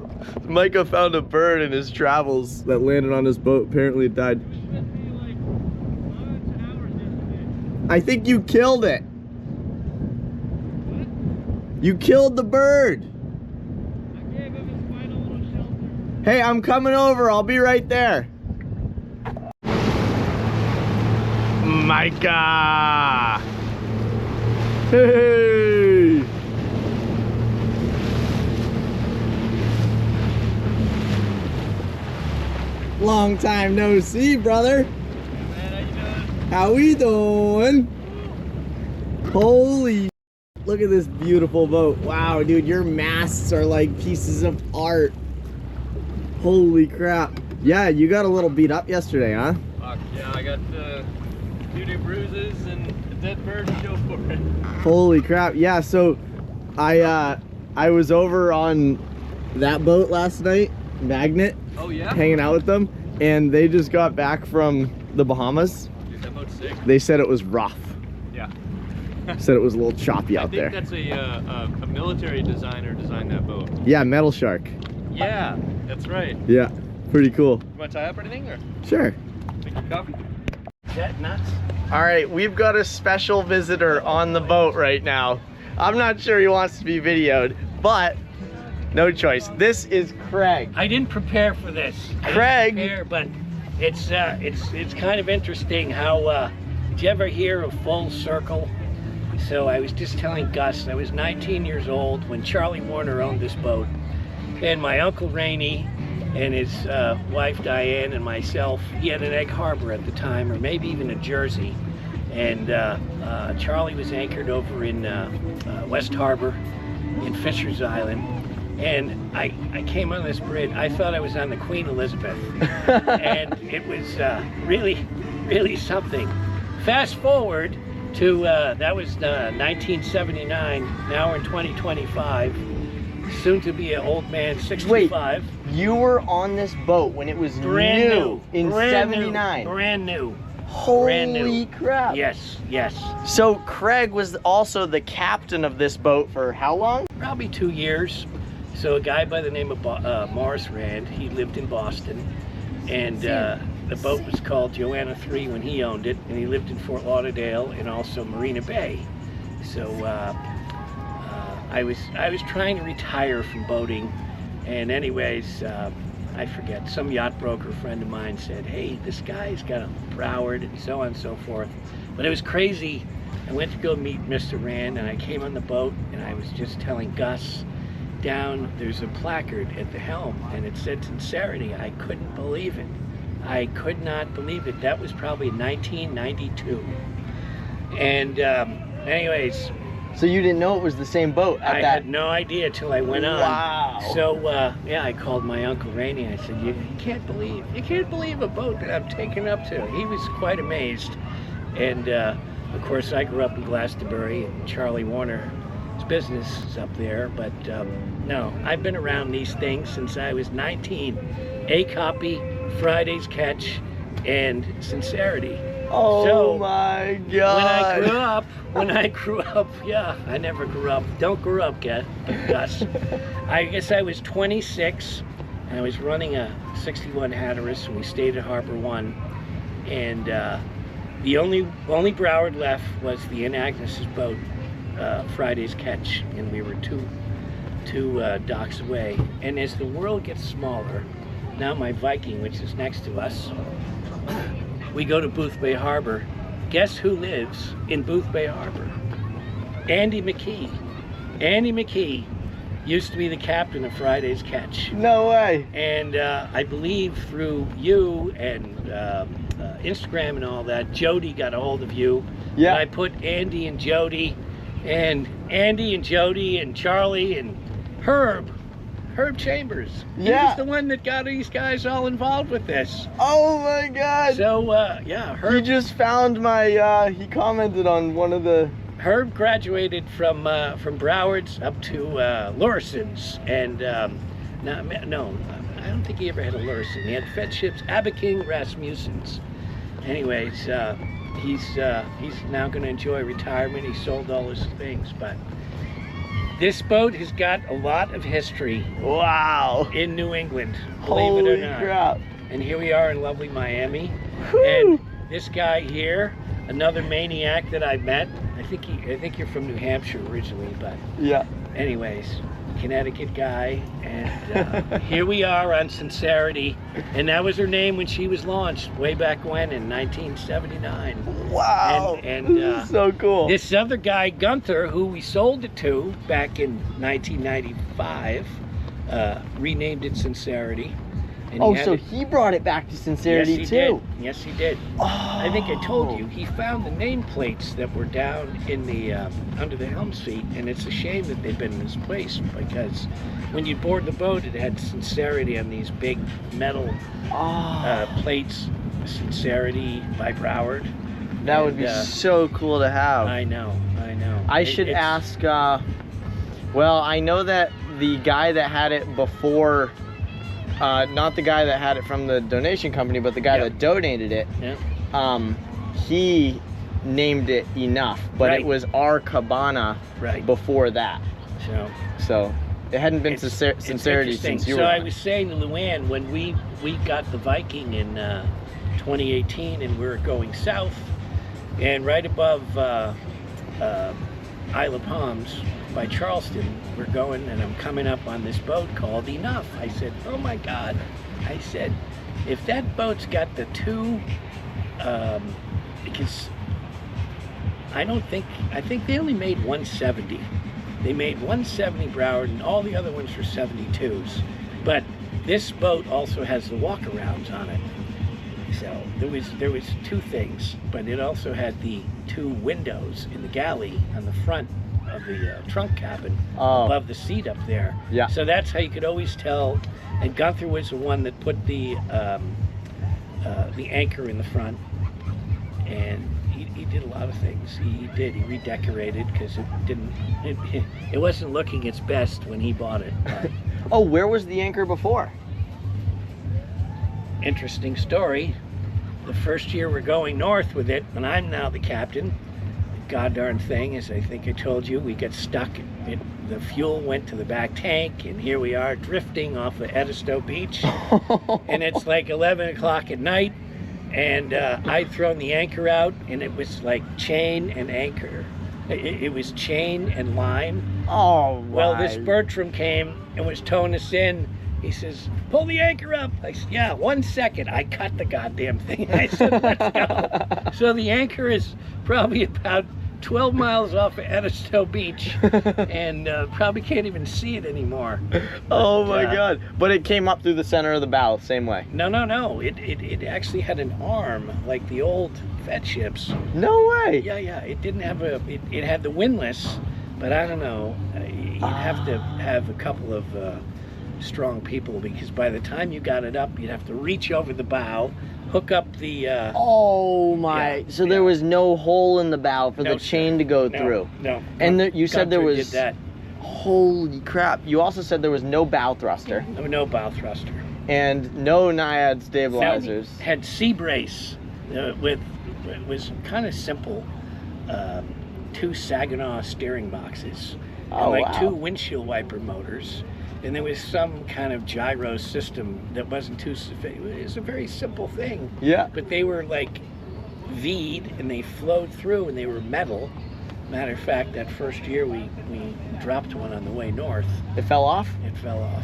Micah found a bird in his travels that landed on his boat. Apparently it died. He was with me like a bunch of hours yesterday. I think you killed it. What? You killed the bird. I gave him his final little shelter. Hey, I'm coming over. I'll be right there. Micah. Hey. Long time no see, brother. Man, How we doing? Holy, look at this beautiful boat. Wow, dude, your masts are like pieces of art. Holy crap. Yeah, you got a little beat up yesterday, huh? Fuck yeah, I got a few bruises and a dead bird to show for it. Holy crap. Yeah, so I was over on that boat last night, Magnet. Oh yeah? Hanging out with them, and they just got back from the Bahamas. Dude, that boat's sick. They said it was rough. Yeah. Said it was a little choppy out there. I think that's a military designer designed that boat. Yeah, Metal Shark. Yeah, that's right. Yeah, pretty cool. You want to tie up or anything, or Sure. make your coffee? That nuts. All right, we've got a special visitor on the boat right now. I'm not sure he wants to be videoed, but no choice. This is Craig. I didn't prepare for this. Craig. But it's kind of interesting how. Did you ever hear of Full Circle? So I was just telling Gus, I was 19 years old when Charlie Warner owned this boat, and my uncle Rainey and his wife Diane and myself. He had an Egg Harbor at the time, or maybe even a Jersey, and Charlie was anchored over in West Harbor in Fisher's Island. And I came on this bridge. I thought I was on the Queen Elizabeth, and it was really something. Fast forward to that was 1979. Now we're in 2025. Soon to be an old man, 65. Wait, you were on this boat when it was Brand new in '79. Brand new. Holy crap! Yes. So Craig was also the captain of this boat for how long? Probably 2 years. So a guy by the name of Morris Rand, he lived in Boston, and the boat was called Joanna III when he owned it, and he lived in Fort Lauderdale and also Marina Bay. So I was trying to retire from boating, and anyways, I forget, some yacht broker friend of mine said, hey, this guy's got a Broward, and so on and so forth. But it was crazy. I went to go meet Mr. Rand, and I came on the boat, and I was just telling Gus, down, there's a placard at the helm, and it said sincerity. I couldn't believe it. I could not believe it. That was probably 1992. And anyways, So you didn't know it was the same boat at I that? had no idea till I went on. Wow. So yeah, I called my Uncle Rainey. I said, you can't believe a boat that I'm taking up to. He was quite amazed. And of course, I grew up in Glastonbury, and Charlie Warner's business is up there. But no, I've been around these things since I was 19. A Copy, Friday's Catch, and Sincerity. Oh So, my God. When I grew up, yeah, I never grew up. Don't grow up, Gus. I guess I was 26, and I was running a 61 Hatteras, and we stayed at Harbor One. And the only Broward left was the Aunt Agnes's boat, Friday's Catch, and we were two docks away. And as the world gets smaller, now my Viking, which is next to us, we go to Booth Bay Harbor. Guess who lives in Booth Bay Harbor? Andy McKee. Andy McKee used to be the captain of Friday's Catch. No way. And I believe through you and Instagram and all that, Jody got a hold of you. Yeah. And I put Andy and Jody and Charlie and Herb Chambers. He Yeah. was the one that got these guys all involved with this. Oh my God. So yeah, He Herb just found my, he commented on one of the... Herb graduated from Broward's up to Laurison's, and no, I don't think he ever had a Lurison. He had Fedship's Abiking Rasmussen's. Anyways, he's now going to enjoy retirement. He sold all his things, but this boat has got a lot of history. Wow. In New England, believe it or Holy not. crap. And here we are in lovely Miami. Whew. And this guy here, another maniac that I met. I think you're from New Hampshire originally, but Yeah. anyways, Connecticut guy. And here we are on Sincerity. And that was her name when she was launched, way back when in 1979. Wow. And this is so cool. This other guy, Gunther, who we sold it to back in 1995, renamed it Sincerity. And Oh, he had so it- he brought it back to Sincerity yes, he too. Did. Yes, he did. Oh. I think I told you, he found the nameplates that were down in the under the helm seat, and it's a shame that they've been misplaced, because when you board the boat, it had Sincerity on these big metal plates, Sincerity by Broward. That would be so cool to have. I know. I should ask, well, I know that the guy that had it before, not the guy that had it from the donation company, but the guy that donated it, he named it Enough, but it was our Cabana before that. So it hadn't been Sincerity since you were. So I was saying to Luann, when we got the Viking in 2018, and we were going south, and right above Isle of Palms by Charleston, we're going, and I'm coming up on this boat called Enough. I said, oh my God. I said, if that boat's got the two, because I think they only made 170. They made 170 Broward, and all the other ones were 72s. But this boat also has the walkarounds on it. So there was two things, but it also had the two windows in the galley on the front of the trunk cabin above the seat up there. Yeah. So that's how you could always tell. And Gunther was the one that put the anchor in the front, and he did a lot of things. He redecorated, because it wasn't looking its best when he bought it. But Oh, where was the anchor before? interesting story. The first year we're going north with it, and I'm now the captain. The goddamn thing, as I think I told you, we got stuck. The fuel went to the back tank, and here we are drifting off of Edisto Beach. And it's like 11 o'clock at night, and I'd thrown the anchor out, and it was like chain and anchor. It was chain and line. Oh, well, this Bertram came and was towing us in. He says, pull the anchor up. I said, yeah, 1 second. I cut the goddamn thing. I said, let's go. So the anchor is probably about 12 miles off of Edisto Beach, and probably can't even see it anymore. Oh my God. But it came up through the center of the bow, same way. No. It actually had an arm like the old Fed ships. No way. Yeah. It didn't have it had the windlass, but I don't know. You'd have to have a couple of strong people, because by the time you got it up, you'd have to reach over the bow, hook up the Oh my. Yeah, so there was no hole in the bow for No, the chain to go through. No. And you said there Gunther was did that. Holy crap. You also said there was no bow thruster No bow thruster. and no Naiad stabilizers. Had sea brace with it was kind of simple. 2 Saginaw steering boxes, Oh, and like wow. 2 windshield wiper motors, and there was some kind of gyro system that wasn't too sophisticated. It was a very simple thing. Yeah. But they were like V'd, and they flowed through, and they were metal. Matter of fact, that first year we dropped one on the way north. It fell off? It fell off.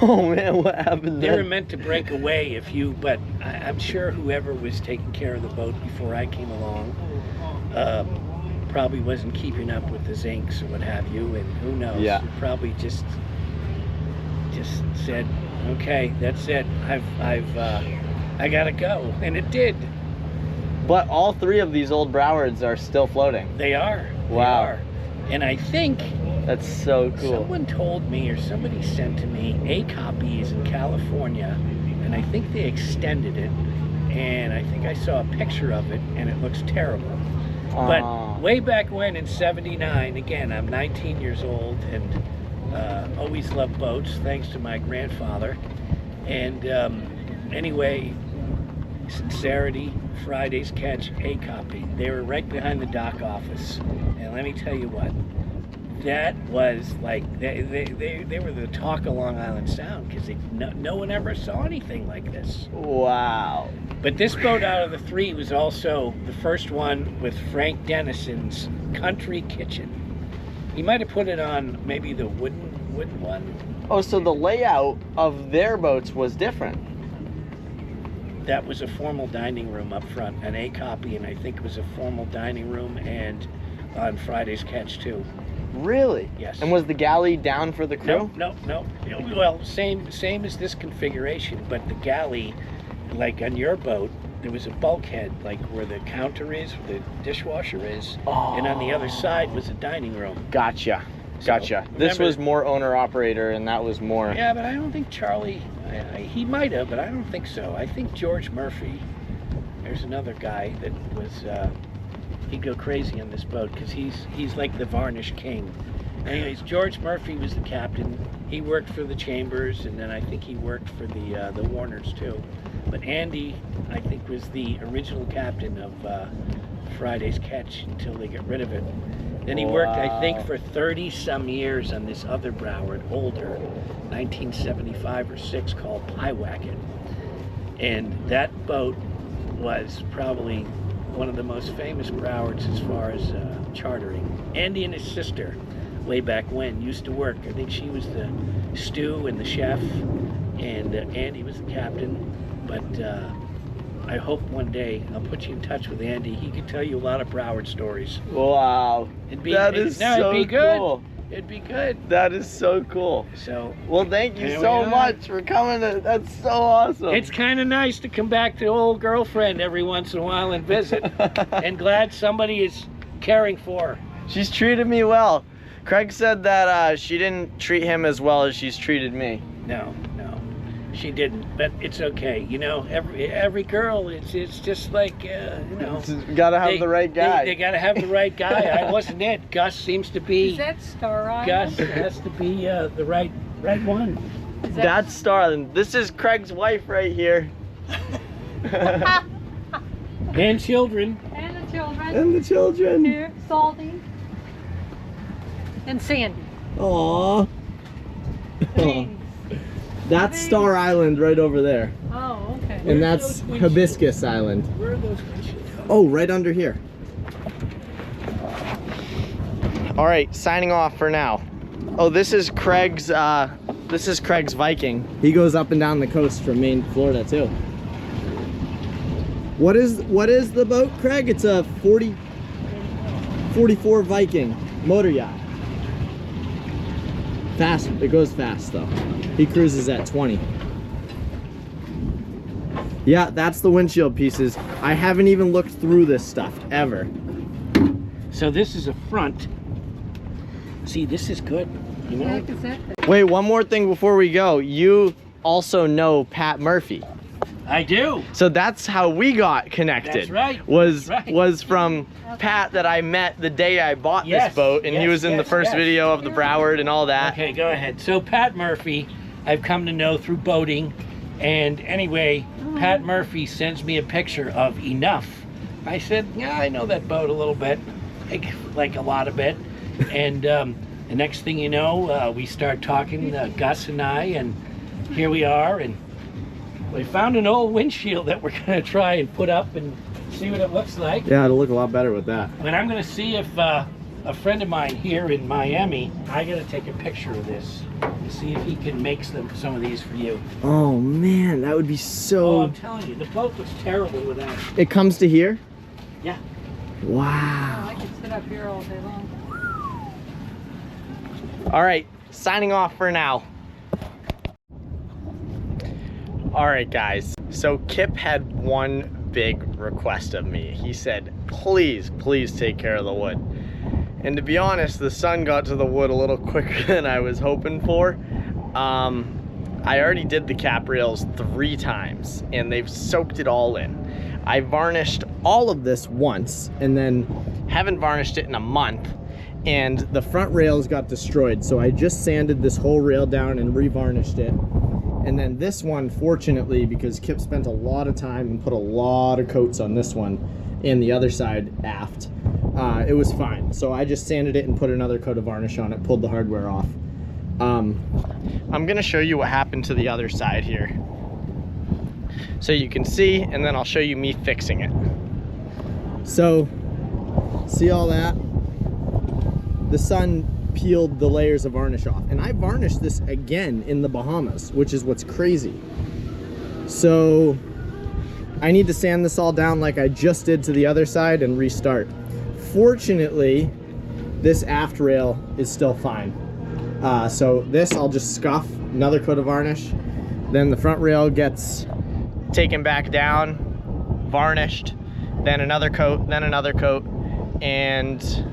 Oh man, what happened They were then? meant to break away but I'm sure whoever was taking care of the boat before I came along probably wasn't keeping up with the zincs or what have you, and who knows? Yeah. It probably just said, okay, that's it. I gotta go, and it did. But all 3 of these old Browards are still floating. They are. Wow. They are. And I think That's so cool. someone told me, or somebody sent to me, A copies in California, and I think they extended it, and I think I saw a picture of it, and it looks terrible. Aw. But way back when in '79, again, I'm 19 years old, and always loved boats, thanks to my grandfather. And anyway, Sincerity, Friday's Catch, A copy. They were right behind the dock office, and let me tell you what, that was like they were the talk of Long Island Sound, because no one ever saw anything like this. Wow. But this boat out of the 3 was also the first one with Frank Dennison's Country Kitchen. He might have put it on maybe the wooden one. Oh, so the layout of their boats was different. That was a formal dining room up front, an A copy, and I think it was a formal dining room, and on Friday's Catch too. Really? Yes. And was the galley down for the crew? No. Well, same as this configuration, but the galley, like on your boat, there was a bulkhead, like where the counter is, where the dishwasher is, and on the other side was a dining room. Gotcha. So, Gotcha. This remember- was more owner-operator, and that was more... Yeah, but I don't think Charlie, he might have, but I don't think so. I think George Murphy, there's another guy that was, he'd go crazy on this boat, because he's like the Varnish king. Anyways, George Murphy was the captain. He worked for the Chambers, and then I think he worked for the Warners too. But Andy, I think, was the original captain of Friday's Catch until they got rid of it. Then he worked, I think, for 30 some years on this other Broward, older, 1975 or 6, called Pyewacket. And that boat was probably one of the most famous Browards as far as chartering. Andy and his sister, way back when, used to work. I think she was the stew and the chef, and Andy was the captain. But I hope one day I'll put you in touch with Andy. He could tell you a lot of Broward stories. Wow. It'd be good. Cool. It'd be good. That is so cool. So, Well, thank you Here we so are. much for coming. That's so awesome. it's kind of nice to come back to old girlfriend every once in a while and visit. And glad somebody is caring for her. She's treated me well. Craig said that she didn't treat him as well as she's treated me. No, she didn't. But it's okay. You know, every girl, it's just like, you know. Gotta have the right guy. They gotta have the right guy. I wasn't it. Gus seems to be. Is that Star Island? Gus has to be the right one. Is that- That's Starling. This is Craig's wife right here. And children. And the children. And the children. Here, Salty. And Sandy. Aww. Thanks. That's Star Island right over there. Oh, okay. And that's Hibiscus Island. Where are those windshields? Oh, right under here. All right, signing off for now. Oh, this is Craig's Viking. He goes up and down the coast from Maine, Florida too. What is the boat, Craig? It's a 44 Viking motor yacht. Fast, it goes fast though. He cruises at 20. Yeah, that's the windshield pieces. I haven't even looked through this stuff ever. So this is a front. See, this is good. You know? Wait, one more thing before we go. You also know Pat Murphy. I do. So that's how we got connected. That's right. Was from Pat that I met the day I bought this boat, and he was in the first video of the Broward and all that. Okay, go ahead. So Pat Murphy, I've come to know through boating, and anyway, Pat Murphy sends me a picture of Enough. I said, yeah, I know that boat a little bit, like a lot of it, and the next thing you know, we start talking, Gus and I, and here we are, and we found an old windshield that we're gonna try and put up and see what it looks like. Yeah, it'll look a lot better with that. But I'm gonna see if a friend of mine here in Miami, I gotta take a picture of this to see if he can make some of these for you. Oh man, that would be so... Oh, I'm telling you, the boat looks terrible without it. It comes to here? Yeah. Wow. I could sit up here all day long. All right, signing off for now. All right, guys. So Kip had one big request of me. He said, please, please take care of the wood. And to be honest, the sun got to the wood a little quicker than I was hoping for. I already did the cap rails 3 times and they've soaked it all in. I varnished all of this once and then haven't varnished it in a month. And the front rails got destroyed. So I just sanded this whole rail down and revarnished it. And then this one, fortunately, because Kip spent a lot of time and put a lot of coats on this one and the other side aft, it was fine. So I just sanded it and put another coat of varnish on it, pulled the hardware off. I'm gonna show you what happened to the other side here, so you can see, and then I'll show you me fixing it. So, see all that? The sun peeled the layers of varnish off, and I varnished this again in the Bahamas, which is what's crazy. So I need to sand this all down like I just did to the other side and restart. Fortunately, this aft rail is still fine. So this I'll just scuff, another coat of varnish, then the front rail gets taken back down, varnished, then another coat, and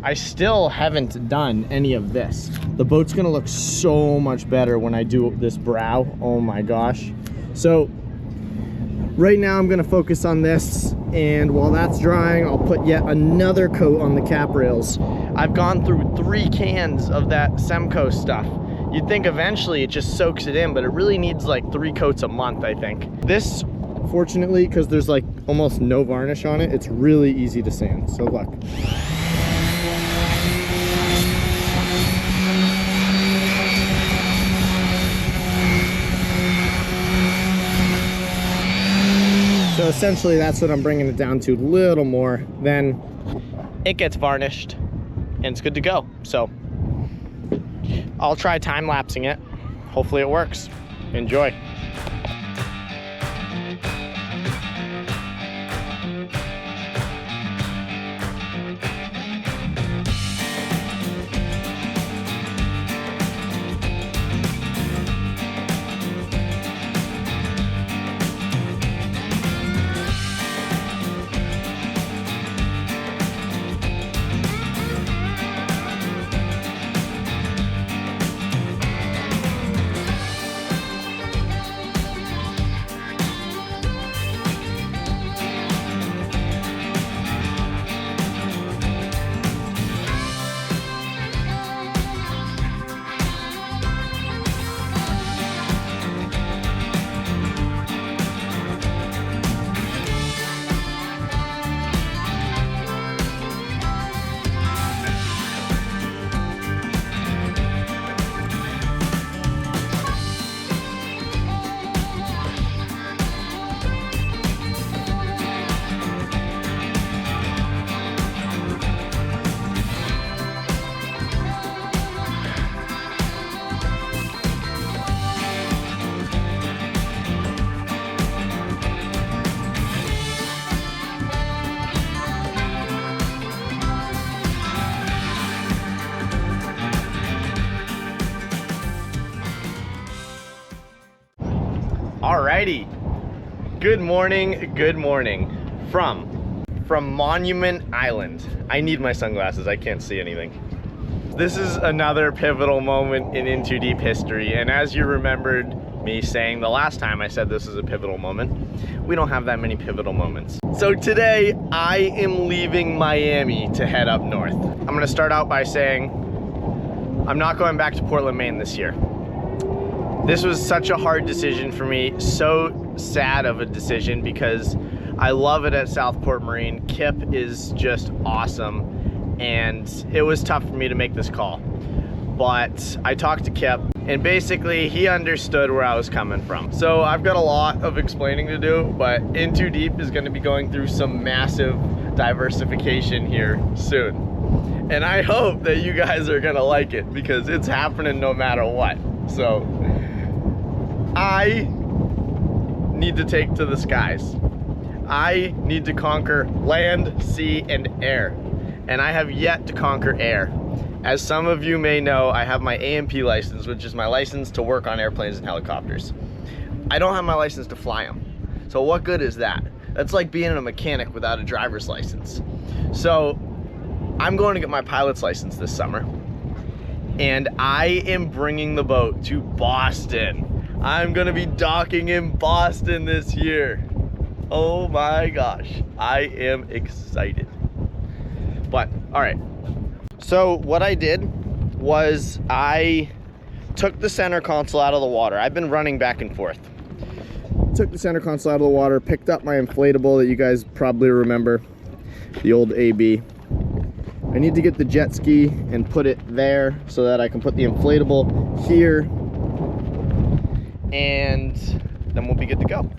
I still haven't done any of this. The boat's gonna look so much better when I do this brow. Oh my gosh. So right now I'm gonna focus on this, and while that's drying, I'll put yet another coat on the cap rails. I've gone through 3 cans of that Semco stuff. You'd think eventually it just soaks it in, but it really needs like 3 coats a month, I think. This, fortunately, because there's like almost no varnish on it, it's really easy to sand. So look. So essentially that's what I'm bringing it down to, a little more. Then it gets varnished and it's good to go. So I'll try time-lapsing it. Hopefully it works. Enjoy. Alrighty. Good morning, from Monument Island. I need my sunglasses, I can't see anything. This is another pivotal moment in InTooDeep history, and as you remembered me saying the last time I said this is a pivotal moment, we don't have that many pivotal moments. So today, I am leaving Miami to head up north. I'm gonna start out by saying, I'm not going back to Portland, Maine this year. This was such a hard decision for me, so sad of a decision because I love it at Southport Marine. Kip is just awesome, and it was tough for me to make this call. But I talked to Kip, and basically he understood where I was coming from. So I've got a lot of explaining to do, but InTooDeep is gonna be going through some massive diversification here soon. And I hope that you guys are gonna like it because it's happening no matter what. So I need to take to the skies. I need to conquer land, sea, and air. And I have yet to conquer air. As some of you may know, I have my AMP license, which is my license to work on airplanes and helicopters. I don't have my license to fly them. So what good is that? That's like being a mechanic without a driver's license. So I'm going to get my pilot's license this summer. And I am bringing the boat to Boston. I'm gonna be docking in Boston this year. Oh my gosh, I am excited. But, all right. So what I did was I took the center console out of the water. I've been running back and forth. Took the center console out of the water, picked up my inflatable that you guys probably remember, the old AB. I need to get the jet ski and put it there so that I can put the inflatable here, and then we'll be good to go.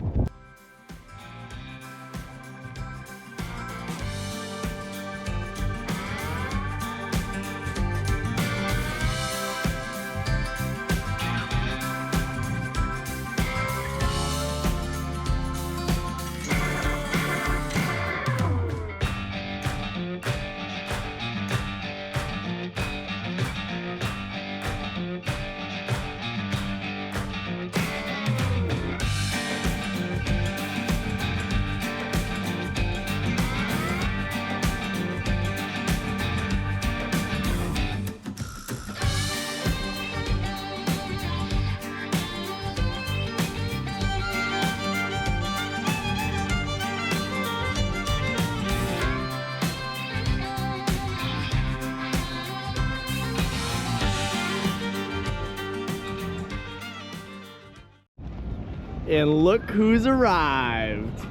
And look who's arrived.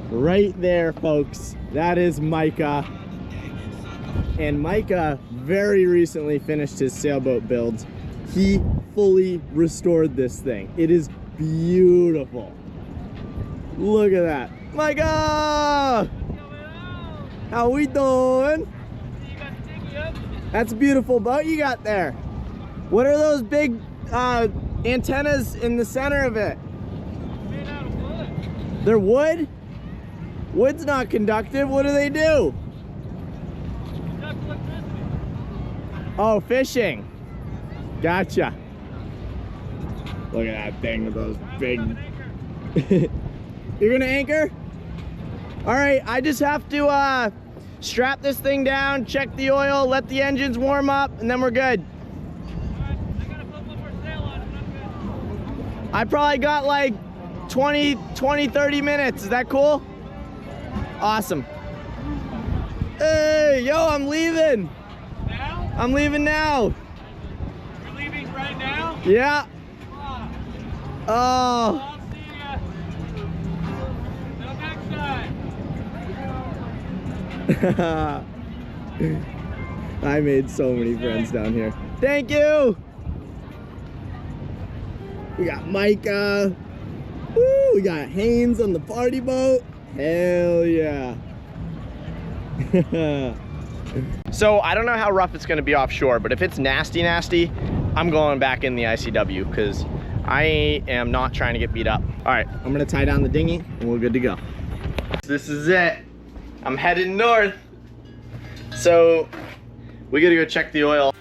Right there, folks. That is Micah. And Micah very recently finished his sailboat build. He fully restored this thing. It is beautiful. Look at that. Micah! How we doing? That's a beautiful boat you got there. What are those big antennas in the center of it? Made out of wood. They're wood? Wood's not conductive. What do they do? Conduct electricity. Oh, fishing. Gotcha. Look at that thing with those big... You're gonna anchor? All right, I just have to strap this thing down, check the oil, let the engines warm up, and then we're good. I probably got like 30 minutes. Is that cool? Awesome. Hey, yo, I'm leaving. Now? I'm leaving now. You're leaving right now? Yeah. Oh. I'll see ya. Till next time. I made so many friends down here. Thank you. We got Micah. Woo, we got Haynes on the party boat. Hell yeah. So I don't know how rough it's gonna be offshore, but if it's nasty, I'm going back in the ICW because I am not trying to get beat up. All right, I'm gonna tie down the dinghy and we're good to go. This is it. I'm headed north. So we gotta go check the oil.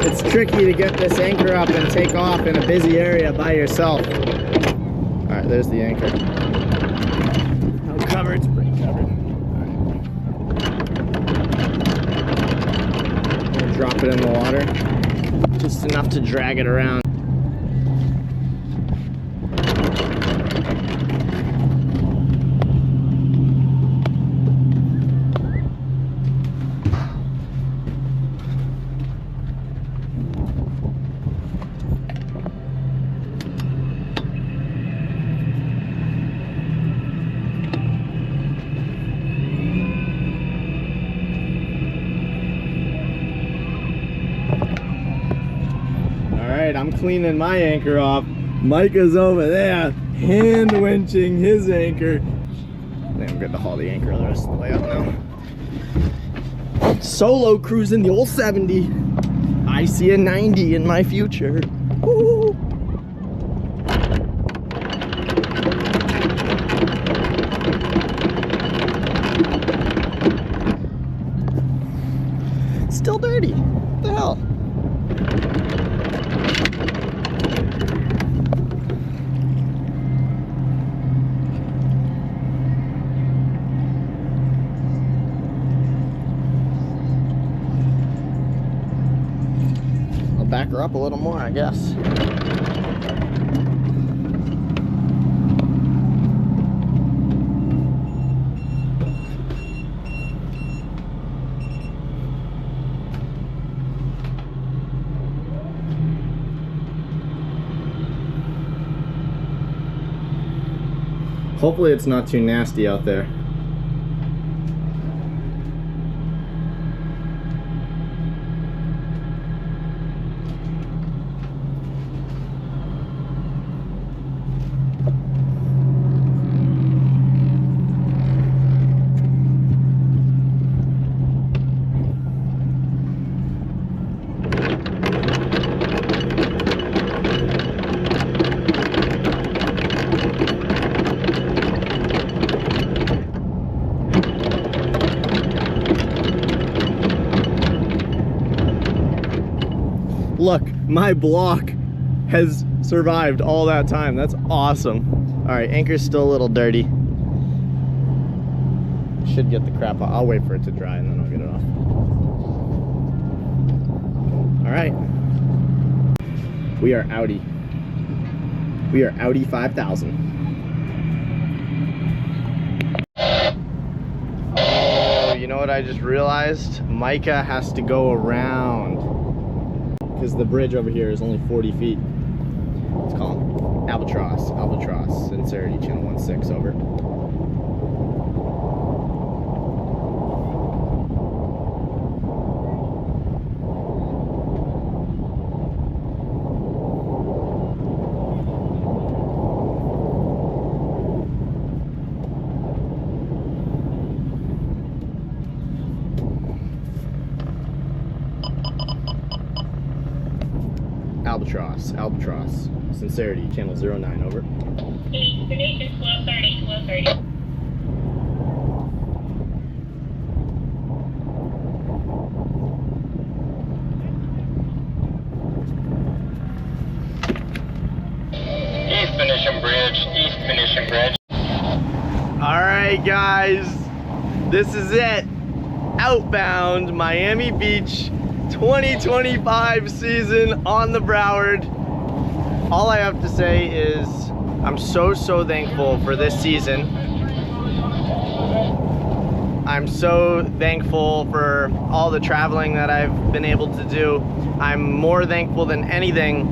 It's tricky to get this anchor up and take off in a busy area by yourself. All right, there's the anchor. No cover, it's pretty covered. All right. Drop it in the water, just enough to drag it around. I'm cleaning my anchor off. Micah's over there hand winching his anchor. I think I'm good to haul the anchor the rest of the way up now. Solo cruising the old 70. I see a 90 in my future. Woo. Still dirty. What the hell? Back her up a little more, I guess. Hopefully it's not too nasty out there. Look, my block has survived all that time. That's awesome. All right, anchor's still a little dirty. Should get the crap out. I'll wait for it to dry and then I'll get it off. All right. We are outie. We are outie 5000. Oh, you know what I just realized? Micah has to go around. Because the bridge over here is only 40 feet. Let's call him Albatross. Albatross. Sincerity, channel 16 over. Albatross, Albatross, Sincerity, channel 09, over. Destination 1230, 1230. East Finishing Bridge, East Finishing Bridge. Alright guys, this is it. Outbound, Miami Beach, 2025 season on the Broward. All I have to say is I'm so thankful for this season. I'm so thankful for all the traveling that I've been able to do. I'm more thankful than anything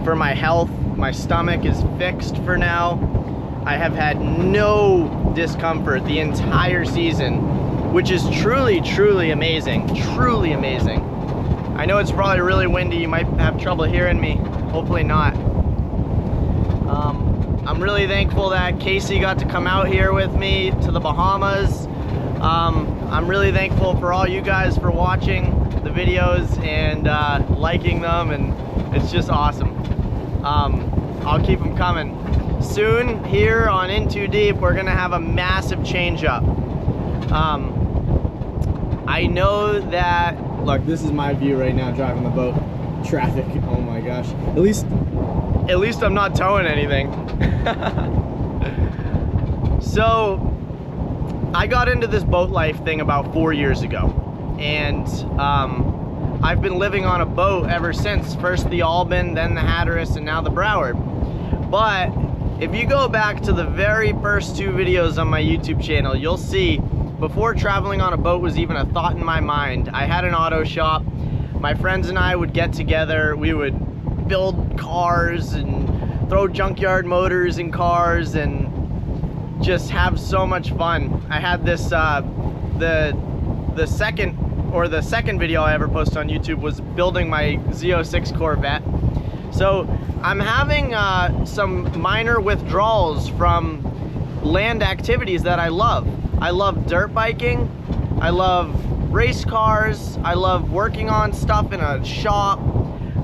for my health. My stomach is fixed for now. I have had no discomfort the entire season, which is truly amazing. Truly amazing. I know it's probably really windy. You might have trouble hearing me. Hopefully not. I'm really thankful that Casey got to come out here with me to the Bahamas. I'm really thankful for all you guys for watching the videos and liking them, and it's just awesome. I'll keep them coming. Soon here on InTooDeep, we're gonna have a massive change up. I know that, look, this is my view right now driving the boat. Traffic, oh my gosh. At least I'm not towing anything. So, I got into this boat life thing about 4 years ago. And I've been living on a boat ever since. First the Albin, then the Hatteras, and now the Broward. But if you go back to the very first 2 videos on my YouTube channel, you'll see before traveling on a boat was even a thought in my mind, I had an auto shop. My friends and I would get together, we would build cars and throw junkyard motors in cars and just have so much fun. I had this, the second video I ever posted on YouTube was building my Z06 Corvette. So I'm having some minor withdrawals from land activities that I love. I love dirt biking, I love race cars, I love working on stuff in a shop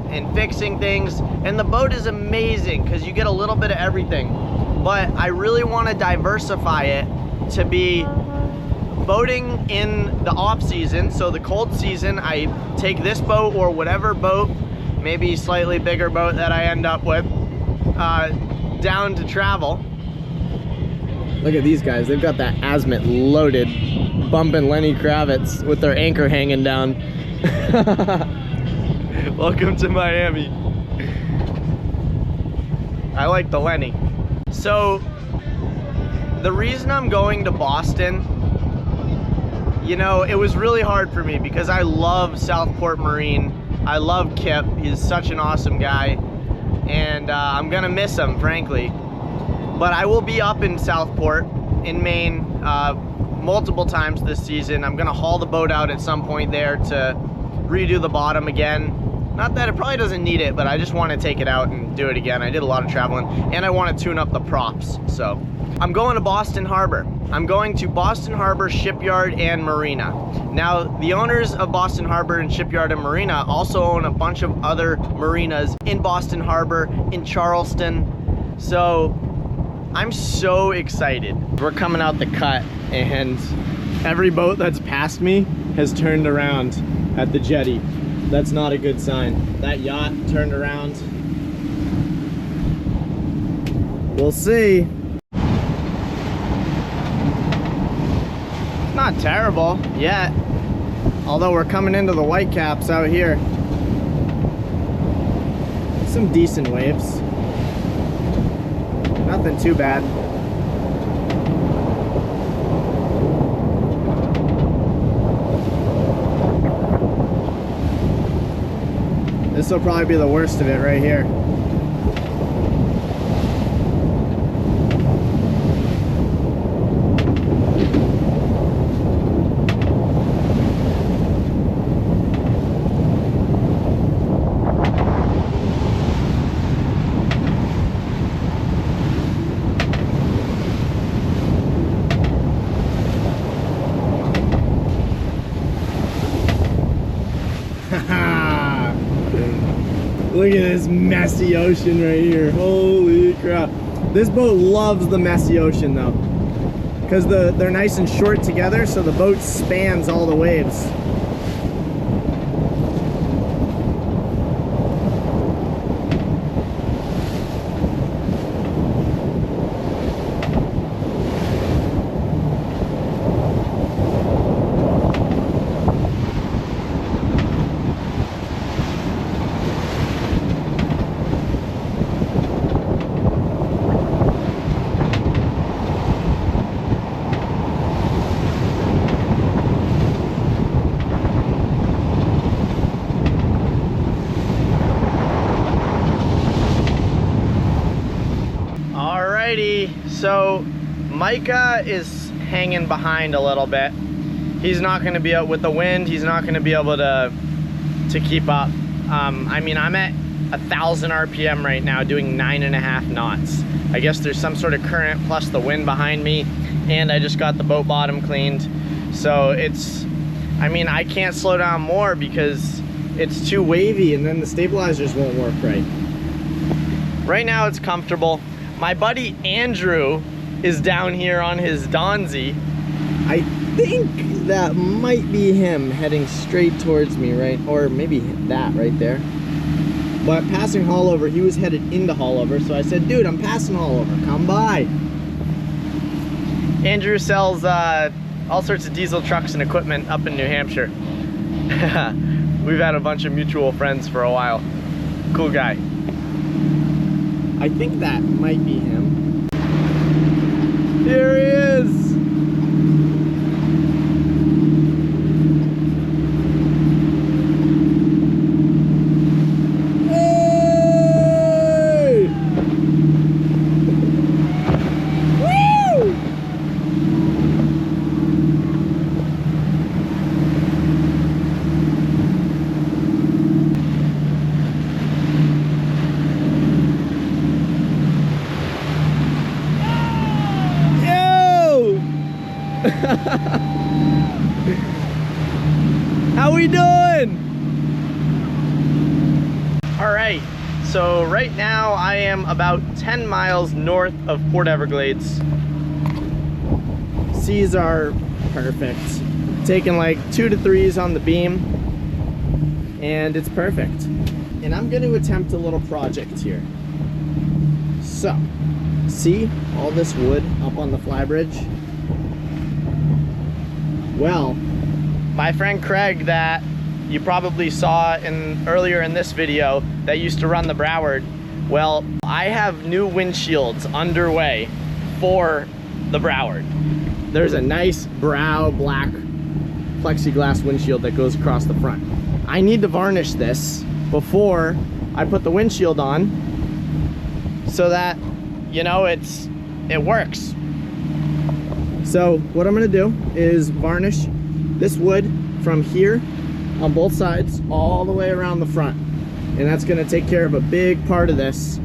and fixing things, and the boat is amazing because you get a little bit of everything. But I really want to diversify it to be boating in the off season. So the cold season, I take this boat or whatever boat, maybe slightly bigger boat that I end up with, down to travel. Look at these guys, they've got that Azimuth loaded, bumping Lenny Kravitz with their anchor hanging down. Welcome to Miami. I like the Lenny. So, the reason I'm going to Boston, you know, it was really hard for me because I love Southport Marine. I love Kip, he's such an awesome guy. And I'm gonna miss him, frankly. But I will be up in Southport in Maine multiple times this season. I'm gonna haul the boat out at some point there to redo the bottom again. Not that it probably doesn't need it, but I just want to take it out and do it again. I did a lot of traveling and I want to tune up the props. So I'm going to Boston Harbor. I'm going to Boston Harbor Shipyard and Marina. Now, the owners of Boston Harbor and Shipyard and Marina also own a bunch of other marinas in Boston Harbor, in Charleston. So I'm so excited. We're coming out the cut and every boat that's passed me has turned around at the jetty. That's not a good sign. That yacht turned around. We'll see. Not terrible yet. Although we're coming into the Whitecaps out here. Some decent waves. Nothing too bad. This will probably be the worst of it right here. Look at this messy ocean right here. Holy crap. This boat loves the messy ocean though, because they're nice and short together, so the boat spans all the waves. So Micah is hanging behind a little bit. He's not going to be up with the wind. He's not going to be able to keep up. I mean, I'm at 1,000 RPM right now doing 9.5 knots. I guess there's some sort of current plus the wind behind me, and I just got the boat bottom cleaned. So it's, I mean, I can't slow down more because it's too wavy and then the stabilizers won't work right. Right now it's comfortable. My buddy Andrew is down here on his Donzi, I think that might be him heading straight towards me, right? Or maybe that right there. But passing Haulover, he was headed into Haulover, so I said, dude, I'm passing Haulover, come by. Andrew sells all sorts of diesel trucks and equipment up in New Hampshire. We've had a bunch of mutual friends for a while. Cool guy. I think that might be him. Here he is! How we doing? All right, so right now I am about 10 miles north of Port Everglades. Seas are perfect. Taking like 2 to 3s on the beam, and it's perfect. And I'm going to attempt a little project here. So, see all this wood up on the flybridge? Well, my friend Craig that you probably saw earlier in this video that used to run the Broward, well, I have new windshields underway for the Broward. There's a nice brow black plexiglass windshield that goes across the front. I need to varnish this before I put the windshield on so that, you know, it works. So what I'm gonna do is varnish this wood from here on both sides all the way around the front, and that's gonna take care of a big part of this,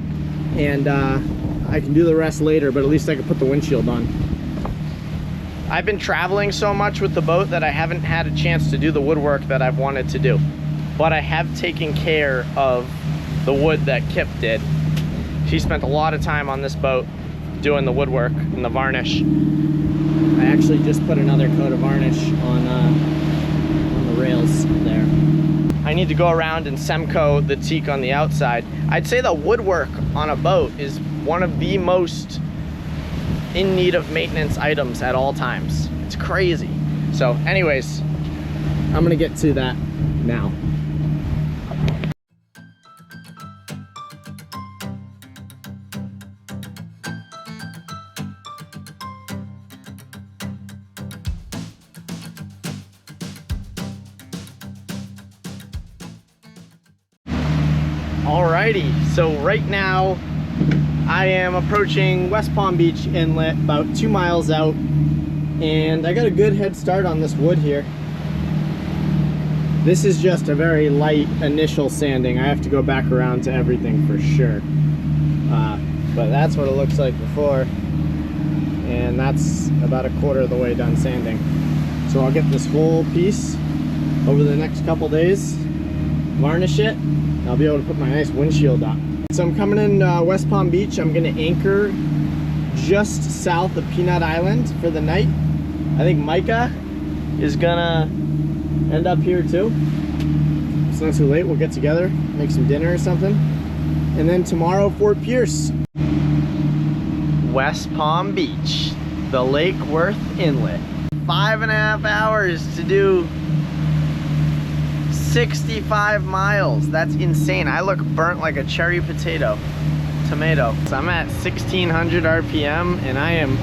and I can do the rest later, but at least I can put the windshield on. I've been traveling so much with the boat that I haven't had a chance to do the woodwork that I've wanted to do, but I have taken care of the wood that Kip did. She spent a lot of time on this boat doing the woodwork and the varnish. I actually just put another coat of varnish on the rails there. I need to go around and Semco the teak on the outside. I'd say the woodwork on a boat is one of the most in need of maintenance items at all times. It's crazy. So anyways, I'm gonna get to that now. Alrighty, so right now I am approaching West Palm Beach Inlet, about 2 miles out, and I got a good head start on this wood here. This is just a very light initial sanding. I have to go back around to everything for sure, but that's what it looks like before, and that's about a quarter of the way done sanding. So I'll get this whole piece over the next couple days, varnish it, I'll be able to put my nice windshield up. So I'm coming in West Palm Beach. I'm gonna anchor just south of Peanut Island for the night. I think Micah is gonna end up here too. It's not too late, we'll get together, make some dinner or something. And then tomorrow, Fort Pierce. West Palm Beach, the Lake Worth Inlet. 5.5 hours to do 65 miles. That's insane. I look burnt like a cherry tomato. So I'm at 1600 RPM and I am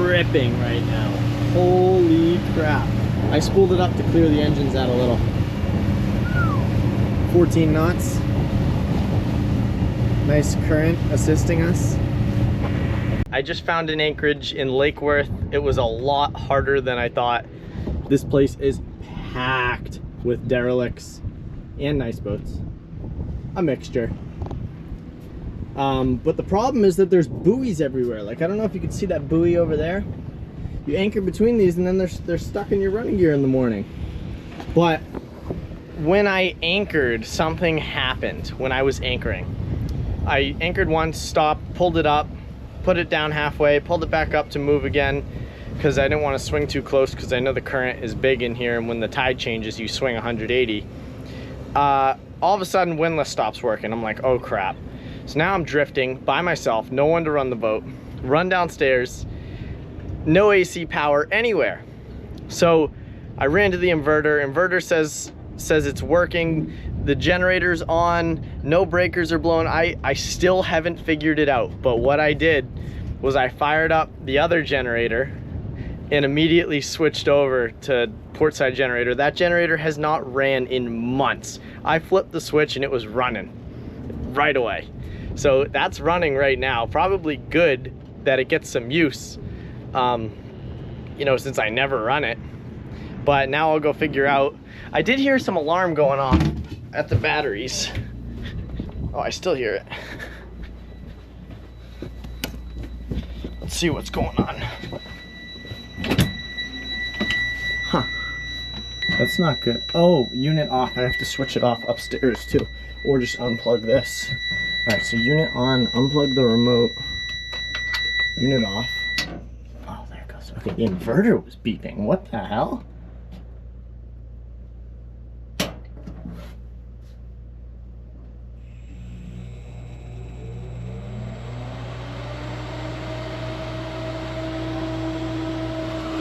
ripping right now. Holy crap. I spooled it up to clear the engines out a little. 14 knots. Nice current assisting us. I just found an anchorage in Lake Worth. It was a lot harder than I thought. This place is packed with derelicts and nice boats, a mixture. But the problem is that there's buoys everywhere. Like, I don't know if you can see that buoy over there. You anchor between these and then they're stuck in your running gear in the morning. But when I anchored, something happened when I was anchoring. I anchored once, stopped, pulled it up, put it down halfway, pulled it back up to move again. because I didn't want to swing too close because I know the current is big in here, and when the tide changes you swing 180. All of a sudden windlass stops working. I'm like, oh crap. So now I'm drifting by myself, no one to run the boat, run downstairs, no AC power anywhere. So I ran to the inverter says it's working, the generator's on, no breakers are blowing. I still haven't figured it out, but what I did was I fired up the other generator and immediately switched over to portside generator. That generator has not ran in months. I flipped the switch and it was running right away. So that's running right now. Probably good that it gets some use, you know, since I never run it. But now I'll go figure out. I did hear some alarm going off at the batteries. Oh, I still hear it. Let's see what's going on. Huh. That's not good. Oh, unit off. I have to switch it off upstairs too. Or just unplug this. Alright, so unit on, unplug the remote. Unit off. Oh, there it goes. Okay, the inverter was beeping. What the hell?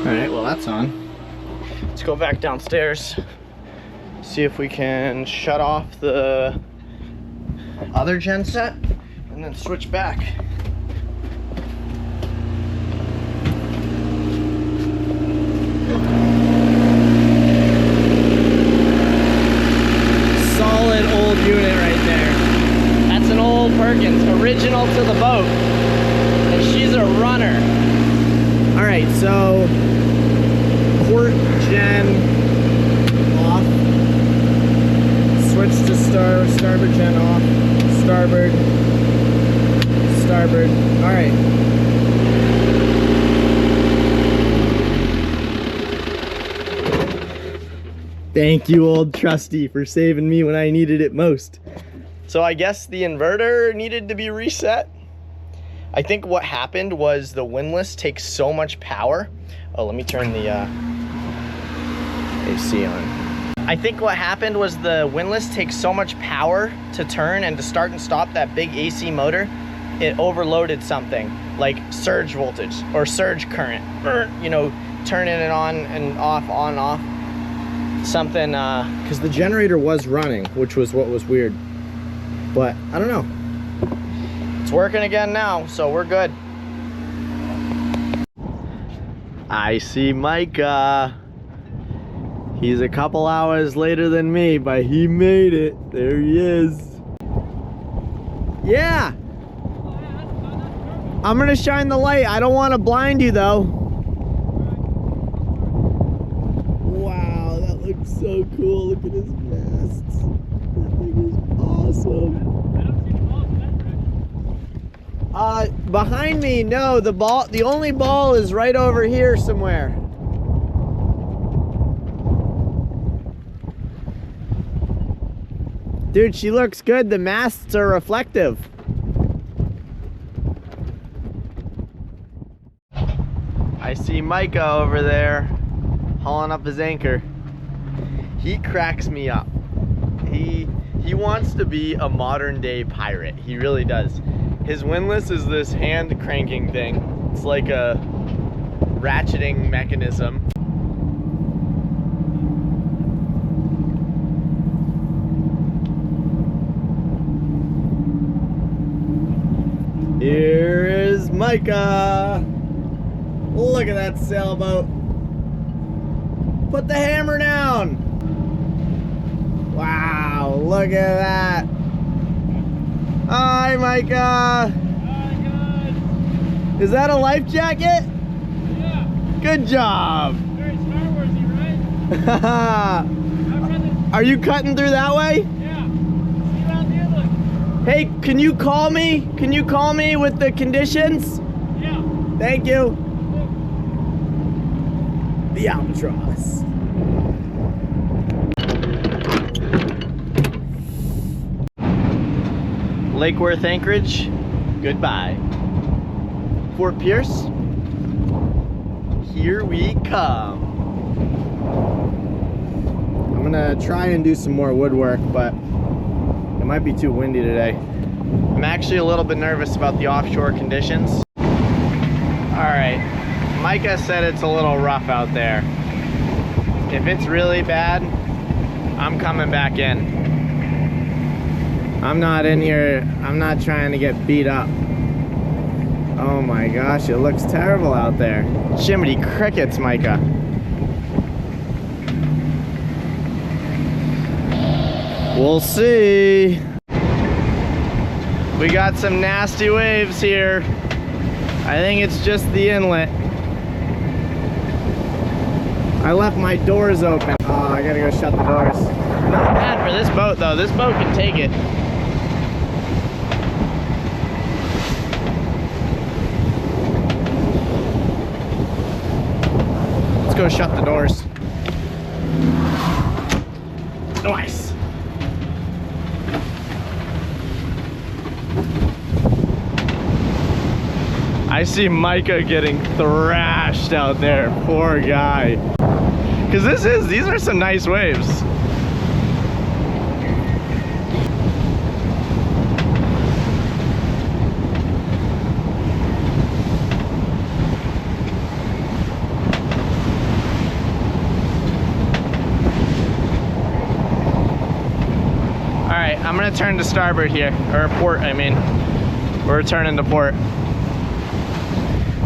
Alright, well that's on. Let's go back downstairs, see if we can shut off the other gen set, and then switch back. Solid old unit right there. That's an old Perkins, original to the boat, and she's a runner. Alright, so port gen off, switch to starboard gen off, starboard, alright. Thank you, old trusty, for saving me when I needed it most. So I guess the inverter needed to be reset. I think what happened was the windlass takes so much power. Oh, let me turn the AC on. I think what happened was the windlass takes so much power to turn and to start and stop that big AC motor, it overloaded something like surge voltage or surge current. You know, turning it on and off, on, off. Something, because the generator was running, which was what was weird. But I don't know. It's working again now, so we're good. I see Micah. He's a couple hours later than me, but he made it. There he is. Yeah. I'm gonna shine the light. I don't want to blind you though. Wow, that looks so cool. Look at his masts. That thing is awesome. Behind me, no, the only ball is right over here somewhere. Dude, she looks good. The masts are reflective. I see Micah over there hauling up his anchor. He cracks me up. He wants to be a modern day pirate. He really does. His windlass is this hand cranking thing. It's like a ratcheting mechanism. Here is Micah. Look at that sailboat. Put the hammer down. Wow, look at that. Hi, Micah. Hi, good. Is that a life jacket? Yeah. Good job. Very Star Warsy, right? Are you cutting through that way? Yeah. See you out there, look. Hey, can you call me? Can you call me with the conditions? Yeah. Thank you. The albatross. Lake Worth Anchorage, goodbye. Fort Pierce, here we come. I'm gonna try and do some more woodwork, but it might be too windy today. I'm actually a little bit nervous about the offshore conditions. All right, Micah said it's a little rough out there. If it's really bad, I'm coming back in. I'm not in here, I'm not trying to get beat up. Oh my gosh, it looks terrible out there. Jiminy crickets, Micah. We'll see. We got some nasty waves here. I think it's just the inlet. I left my doors open. Oh, I gotta go shut the doors. Not bad for this boat though. This boat can take it. Let's go shut the doors. Nice. I see Micah getting thrashed out there, poor guy. Cause these are some nice waves. All right, I'm gonna turn to starboard here, or port, I mean. We're turning to port.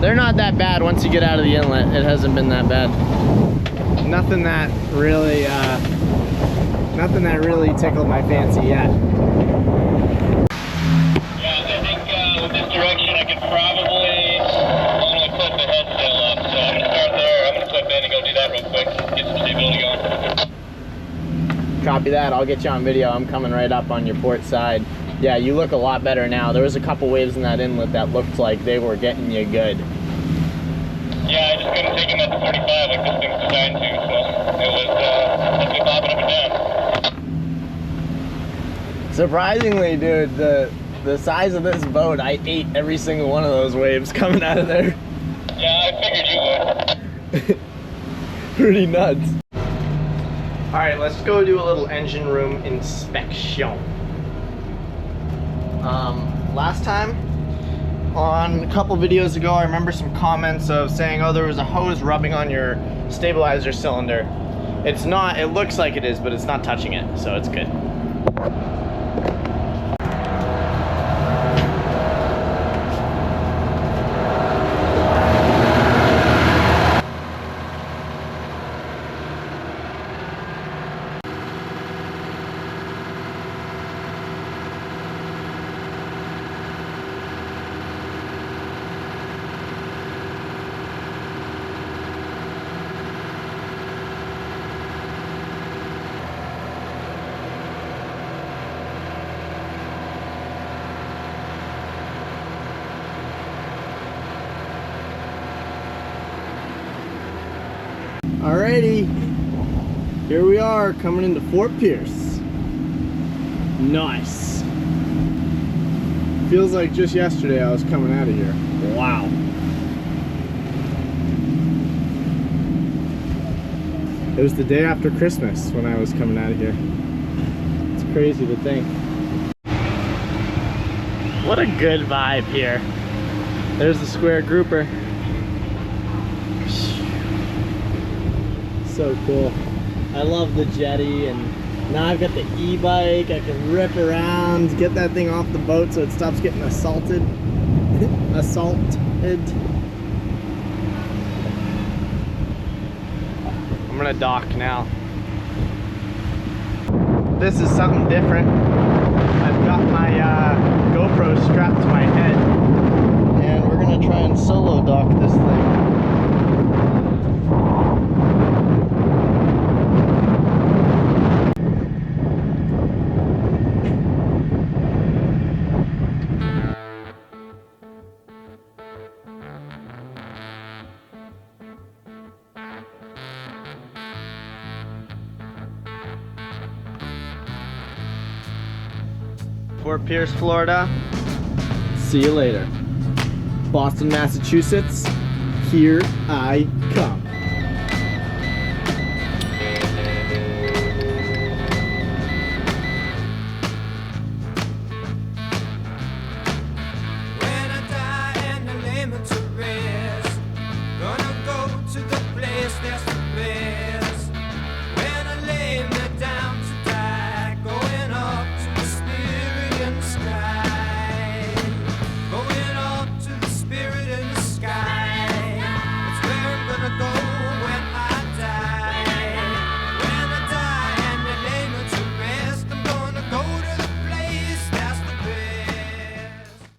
They're not that bad once you get out of the inlet. It hasn't been that bad. Nothing that really tickled my fancy yet. Yeah, I think with this direction I could probably only put the head sail up. So I'm gonna start there. I'm gonna flip in and go do that real quick. Get some stability going. Copy that. I'll get you on video. I'm coming right up on your port side. Yeah, you look a lot better now. There was a couple waves in that inlet that looked like they were getting you good. Yeah, I just couldn't take him at the 45 like this thing's designed to, so it was definitely bobbing up and down. Surprisingly, dude, the size of this boat, I ate every single one of those waves coming out of there. Yeah, I figured you would. Pretty nuts. All right, let's go do a little engine room inspection. Last time, on a couple videos ago, I remember some comments of saying, oh, there was a hose rubbing on your stabilizer cylinder. It's not, it looks like it is, but it's not touching it, so it's good. Alrighty, here we are coming into Fort Pierce. Nice. Feels like just yesterday I was coming out of here. Wow. It was the day after Christmas when I was coming out of here. It's crazy to think. What a good vibe here. There's the square grouper. So cool. I love the jetty, and now I've got the e-bike. I can rip around, get that thing off the boat so it stops getting assaulted. I'm gonna dock now. This is something different. I've got my GoPro strapped to my head, and we're gonna try and solo dock this thing. Fort Pierce, Florida. See you later. Boston, Massachusetts. here I come.